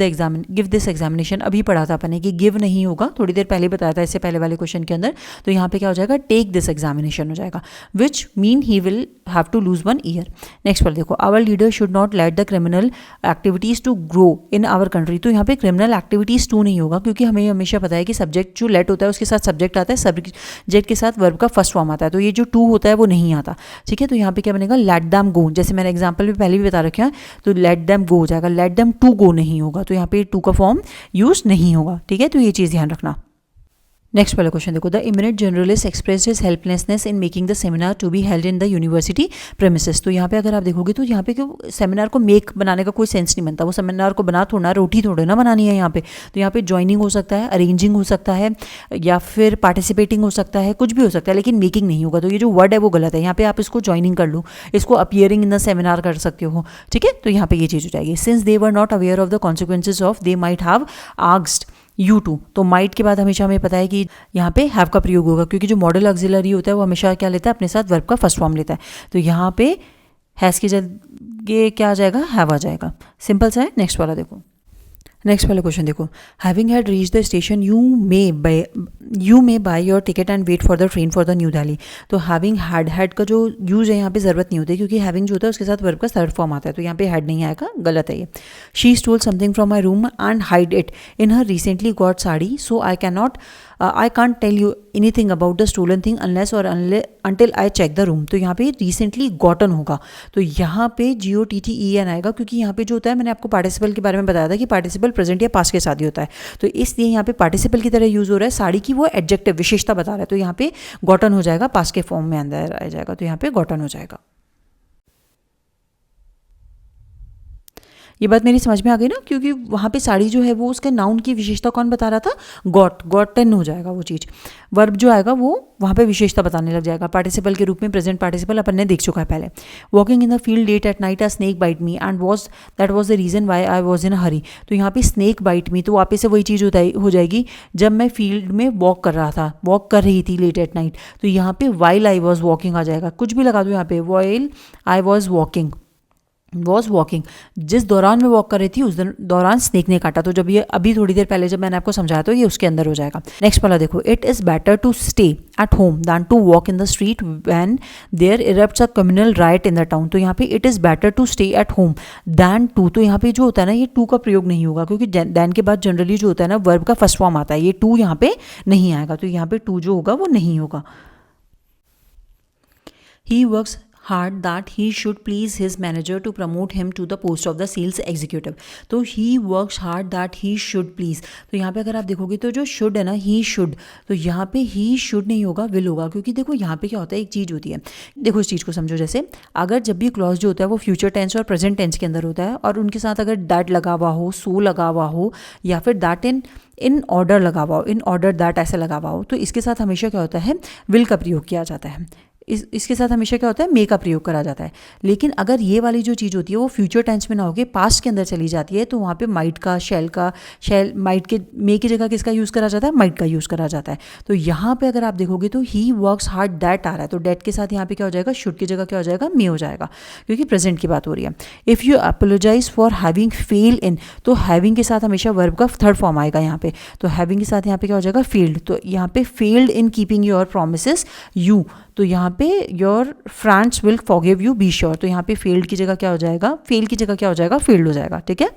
this examination। अभी पढ़ा था अपन ने कि give नहीं होगा, थोड़ी देर पहले बताया था इससे पहले वाले क्वेश्चन के अंदर। तो यहाँ पे क्या हो जाएगा, take this examination हो जाएगा, which mean he will have to lose 1 year। Next पर देखो, our leader should not let the criminal activities to grow in our country। तो यहाँ पे criminal activities to नहीं होगा, क्योंकि हमें हमेशा पता है कि सब्जेक्ट जो लेट होता है उसके साथ सब्जेक्ट आता है, सब्जेक्ट के साथ वर्ब का फर्स्ट फॉर्म आता है, तो ये जो टू होता है वो नहीं आता। ठीक है, तो यहाँ पे क्या बनेगा, let them go। जैसे मैंने एग्जाम्पल में पहले भी बता रखा है, तो let them go हो जाएगा, let them to go नहीं होगा, तो यहाँ पे टू का फॉर्म यूज नहीं होगा। ठीक है, तो ये चीज़ ध्यान रखना। नेक्स्ट वाला क्वेश्चन देखो, the eminent journalist expressed his helplessness in making the seminar to be held in the university premises. तो यहाँ पे अगर आप देखोगे तो यहाँ पे क्यों सेमिनार को मेक बनाने का कोई सेंस नहीं बनता, वो सेमिनार को बना थोड़ा, रोटी थोड़े ना बनानी है यहाँ पे। तो यहाँ पे ज्वाइनिंग हो सकता है, अरेंजिंग हो सकता है, या फिर पार्टिसिपेटिंग हो सकता है, कुछ भी हो सकता है, लेकिन मेकिंग नहीं होगा। तो ये जो वर्ड है वो गलत है, यहाँ पे आप इसको ज्वाइनिंग कर लो, इसको अपीयरिंग इन द सेमिनार कर सकते हो। ठीक है, तो यहाँ पे ये चीज़ हो जाएगी। Since they were not aware of the consequences of they might have asked you to. तो माइट के बाद हमेशा हमें पता है कि यहाँ पे हैव का प्रयोग होगा, क्योंकि जो मॉडल ऑक्सिलरी होता है वो हमेशा क्या लेता है, अपने साथ वर्ब का फर्स्ट फॉर्म लेता है। तो यहाँ पे हैज़ की जगह क्या आ जाएगा, हैव आ जाएगा। सिंपल सा है। नेक्स्ट वाला देखो, नेक्स्ट वाला क्वेश्चन देखो, having had reach the station you may buy your ticket and wait for the train for the New Delhi. तो हैविंग हैड का जो यूज है यहाँ पे ज़रूरत नहीं होती, क्योंकि हैविंग जो होता है उसके साथ वर्ब का थर्ड फॉर्म आता है, तो यहाँ पे हैड नहीं आएगा, गलत है ये। She stole something from my room and hide it in her recently got sari, so I can't tell you anything about the stolen thing unless और until I check the room. तो यहाँ पे रिसेंटली गॉटन होगा, तो यहाँ पे GOTTEN आएगा, क्योंकि यहाँ पे जो होता है, मैंने आपको पार्टिसिपल के बारे में बताया था कि पार्टिसिपल प्रेजेंट या पास्ट के साथ ही होता है, तो इसलिए यहाँ पे पार्टिसिपल की तरह यूज हो रहा है। साड़ी की वो एडजेक्टिव विशेषता बता रहा है, तो यहाँ पे गॉटन हो जाएगा, पास्ट के फॉर्म में अंदर आ जाएगा, तो यहाँ पे गॉटन हो जाएगा। ये बात मेरी समझ में आ गई ना, क्योंकि वहाँ पे साड़ी जो है वो उसके नाउन की विशेषता कौन बता रहा था, गॉटन हो जाएगा वो चीज़। वर्ब जो आएगा वो वहाँ पे विशेषता बताने लग जाएगा, पार्टिसिपल के रूप में प्रेजेंट पार्टिसिपल अपन ने देख चुका है पहले। Walking in the field late at night a snake bite me and that was the reason why I was in a hurry. तो यहाँ पे स्नेक बाइट मी, तो वापस से वही चीज़ हो जाएगी, जब मैं फील्ड में वॉक कर रहा था, वॉक कर रही थी लेट एट नाइट, तो यहाँ पे वाइल आई वॉज वॉकिंग आ जाएगा, कुछ भी लगा दो यहाँ पे, वाइल आई वॉज वॉकिंग, जिस दौरान मैं वॉक कर रही थी उस दौरान स्नेक ने काटा। तो जब ये अभी थोड़ी देर पहले जब मैंने आपको समझाया तो ये उसके अंदर हो जाएगा। नेक्स्ट वाला देखो, it is better to stay at home than to walk in the street when there erupts a communal riot in the town. तो यहाँ पे it is better to stay at home than to, तो यहाँ पे जो होता है ना, ये टू का प्रयोग नहीं होगा, क्योंकि दैन के बाद जनरली जो होता है ना वर्ब का फर्स्ट फॉर्म आता है, ये टू यहाँ पे नहीं आएगा, तो यहाँ पे टू जो होगा वो नहीं होगा। He works hard that he should please his manager to promote him to the post of the sales executive। तो he works hard that he should please, तो यहाँ पे अगर आप देखोगे तो जो should है ना, he should, तो यहाँ पे he should नहीं होगा, will होगा, क्योंकि देखो यहाँ पे क्या होता है, एक चीज़ होती है, देखो इस चीज़ को समझो, जैसे अगर जब भी क्लॉज जो होता है वो फ्यूचर टेंस और प्रेजेंट टेंस के अंदर होता है, और उनके साथ अगर दैट लगा हुआ हो, सो लगा हुआ हो, या फिर दैट इन ऑर्डर लगा हुआ हो, इन ऑर्डर दैट ऐसे लगा हुआ हो, तो इसके साथ हमेशा क्या होता है, विल का प्रयोग किया जाता है। इसके साथ हमेशा क्या होता है, मे का प्रयोग करा जाता है। लेकिन अगर ये वाली जो चीज़ होती है वो फ्यूचर टेंस में ना होकर पास्ट के अंदर चली जाती है, तो वहाँ पे माइट का, शेल माइट के मे की जगह किसका यूज़ करा जाता है, माइट का यूज़ करा जाता है। तो यहाँ पे अगर आप देखोगे तो ही वर्क्स हार्ड दैट आ रहा है, तो डेट के साथ यहाँ पे क्या हो जाएगा, शुड की जगह क्या हो जाएगा, मे हो जाएगा, क्योंकि प्रेजेंट की बात हो रही है। If you apologise for having fail in, तो हैविंग के साथ हमेशा वर्ब का थर्ड फॉर्म आएगा यहाँ पे, तो हैविंग के साथ यहाँ पे क्या हो जाएगा, फेल्ड, तो यहाँ पे failed in keeping your promises you, तो यहाँ पे your friends will forgive you be sure, तो यहाँ पे फेल्ड की जगह क्या हो जाएगा, फेल की जगह क्या हो जाएगा, फेल्ड हो जाएगा। ठीक है,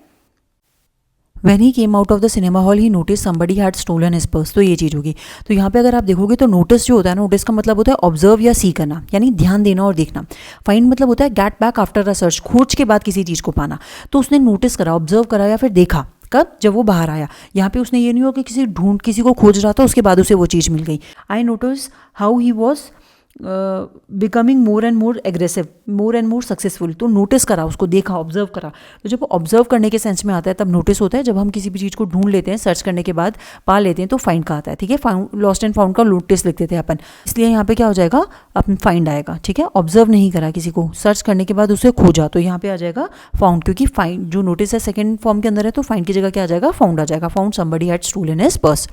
When he came out of the cinema hall, he noticed somebody had stolen his purse. तो ये चीज़ होगी. तो यहाँ पे अगर आप देखोगे तो नोटिस जो होता है, नोटिस का मतलब होता है ऑब्जर्व या सी करना, यानी ध्यान देना और देखना. फाइंड मतलब होता है get back after a search, खोज के बाद किसी चीज़ को पाना. तो उसने नोटिस करा, ऑब्जर्व करा या फिर देखा. कब? जब वो बाहर आया. यहाँ पे उसने ये नहीं हुआ कि किसी को खोज रहा था, उसके बाद उसे वो चीज़ मिल गई. I notice how he was becoming more and more aggressive, more and more successful. तो नोटिस करा, उसको देखा, ऑब्जर्व करा. तो जब ऑब्जर्व करने के सेंस में आता है तब नोटिस होता है. जब हम किसी भी चीज़ को ढूंढ लेते हैं, सर्च करने के बाद पा लेते हैं, तो फाइंड का आता है. ठीक है, लॉस्ट एंड फाउंड का नोटिस लिखते थे अपन, इसलिए यहाँ पे क्या हो जाएगा, अपन फाइंड आएगा. ठीक है, ऑब्जर्व नहीं करा किसी को, सर्च करने के बाद उसे खोजा, तो यहाँ पे आ जाएगा फाउंड, क्योंकि फाइंड जो नोटिस है सेकंड फॉर्म के अंदर है, तो फाइंड की जगह क्या आ जाएगा, फाउंड आ जाएगा. Found somebody had stolen his purse.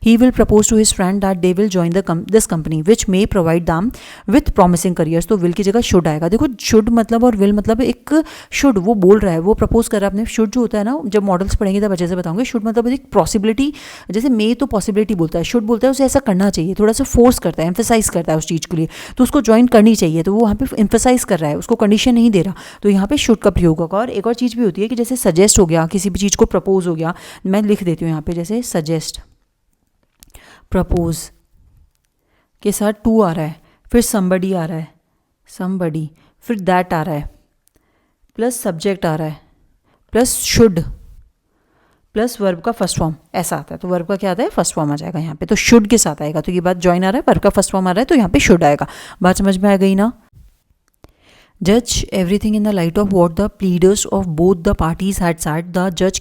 He will propose to his friend that they will join this company which may provide them with promising careers. तो will की जगह should आएगा. देखो should मतलब और will मतलब एक should, वो बोल रहा है, वो propose कर रहा है अपने. should जो होता है ना, जब मॉडल्स पढ़ेंगे तब अच्छे से बताऊंगे. should मतलब एक possibility, जैसे may तो possibility बोलता है, should बोलता है उसे ऐसा करना चाहिए, थोड़ा सा फोर्स करता है, emphasize करता है उस चीज़ के लिए, तो उसको ज्वाइन करनी चाहिए. तो वो वहाँ पे emphasize कर रहा है, उसको कंडीशन नहीं दे रहा, तो यहाँ पे should का प्रयोग होगा. और एक और चीज़ भी होती है कि जैसे suggest हो गया, किसी भी चीज़ को propose हो गया, मैं लिख देती हूँ यहाँ पे, जैसे suggest, प्रपोज के साथ टू आ रहा है, फिर somebody आ रहा है, somebody, फिर that आ रहा है, प्लस सब्जेक्ट आ रहा है, प्लस शुड, प्लस वर्ब का फर्स्ट फॉर्म, ऐसा आता है. तो वर्ब का क्या आता है, फर्स्ट फॉर्म आ जाएगा यहाँ पे, तो शुड के साथ आएगा. तो ये बात जॉइन आ रहा है, वर्ब का फर्स्ट फॉर्म आ रहा है, तो यहाँ पे शुड आएगा. बात समझ में आ गई ना. जज everything in the light of what the प्लीडर्स of both the parties had said. The जज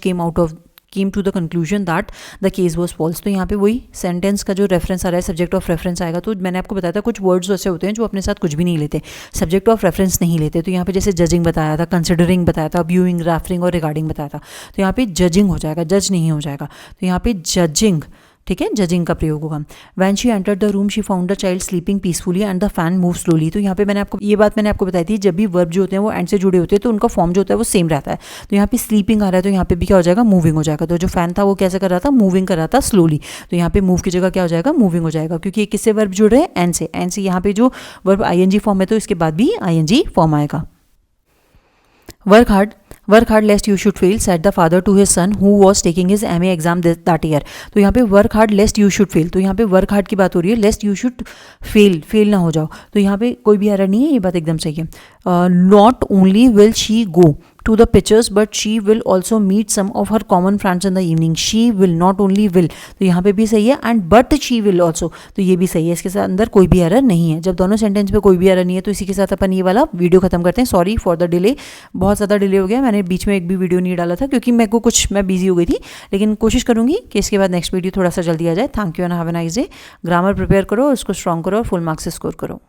came to the conclusion that the case was false. तो यहाँ पे वही सेंटेंस का जो रेफरेंस आ रहा है, सब्जेक्ट ऑफ रेफरेंस आएगा. तो मैंने आपको बताया था कुछ वर्ड्स ऐसे होते हैं जो अपने साथ कुछ भी नहीं लेते, सब्जेक्ट ऑफ रेफरेंस नहीं लेते. तो यहाँ पे जैसे जजिंग बताया था, कंसिडरिंग बताया था, व्यूइंग, रेफरिंग और रिगार्डिंग बताया था. तो यहाँ पे जजिंग हो जाएगा, जज नहीं हो जाएगा. तो यहाँ पे जजिंग, ठीक है, जजिंग का प्रयोग होगा. When she entered the room she found the child sleeping peacefully and the fan move slowly. तो यहाँ पे ये बात मैंने आपको बताई थी, जब भी वर्ब जो होते हैं वो एंड से जुड़े होते हैं तो उनका फॉर्म जो होता है वो सेम रहता है. तो यहाँ पे स्लीपिंग आ रहा है, तो यहाँ पे भी क्या हो जाएगा, मूविंग हो जाएगा. तो जो फैन था वो कैसे कर रहा था, मूविंग कर रहा था स्लोली. तो यहाँ पे मूव की जगह क्या हो जाएगा, मूविंग हो जाएगा, क्योंकि ये किससे वर्ब जुड़ रहे हैं, एंड से. एंड से यहाँ पे जो वर्ब आईएनजी फॉर्म है, तो इसके बाद भी आईएनजी फॉर्म आएगा. Work hard lest you should fail, said the father to his son who was taking his MA exam that year. तो यहाँ पे work hard lest you should fail, तो यहाँ पे वर्क हार्ड की बात हो रही है, लेस्ट यू शुड फेल ना हो जाओ. तो यहाँ पे कोई भी एरर नहीं है, ये बात एकदम सही है. Not only will she go to the pictures but she will also meet some of her common friends in the evening. she will, not only will, तो यहाँ पे भी सही है, and but she will also, तो ये भी सही है. इसके साथ अंदर कोई भी एरर नहीं है. जब दोनों सेंटेंस पे कोई भी एरर नहीं है तो इसी के साथ अपन ये वाला वीडियो खत्म करते हैं. सॉरी फॉर द डिले, बहुत ज़्यादा डिले हो गया, मैंने बीच में एक भी वीडियो नहीं डाला था क्योंकि मैं बिजी हो गई थी, लेकिन कोशिश करूँगी कि इसके बाद नेक्स्ट वीडियो थोड़ा सा जल्दी आ जाए. Thank you and have a nice day. Grammar prepare करो, उसको स्ट्रॉन्ग करो और फुल मार्क्स से स्कोर करो.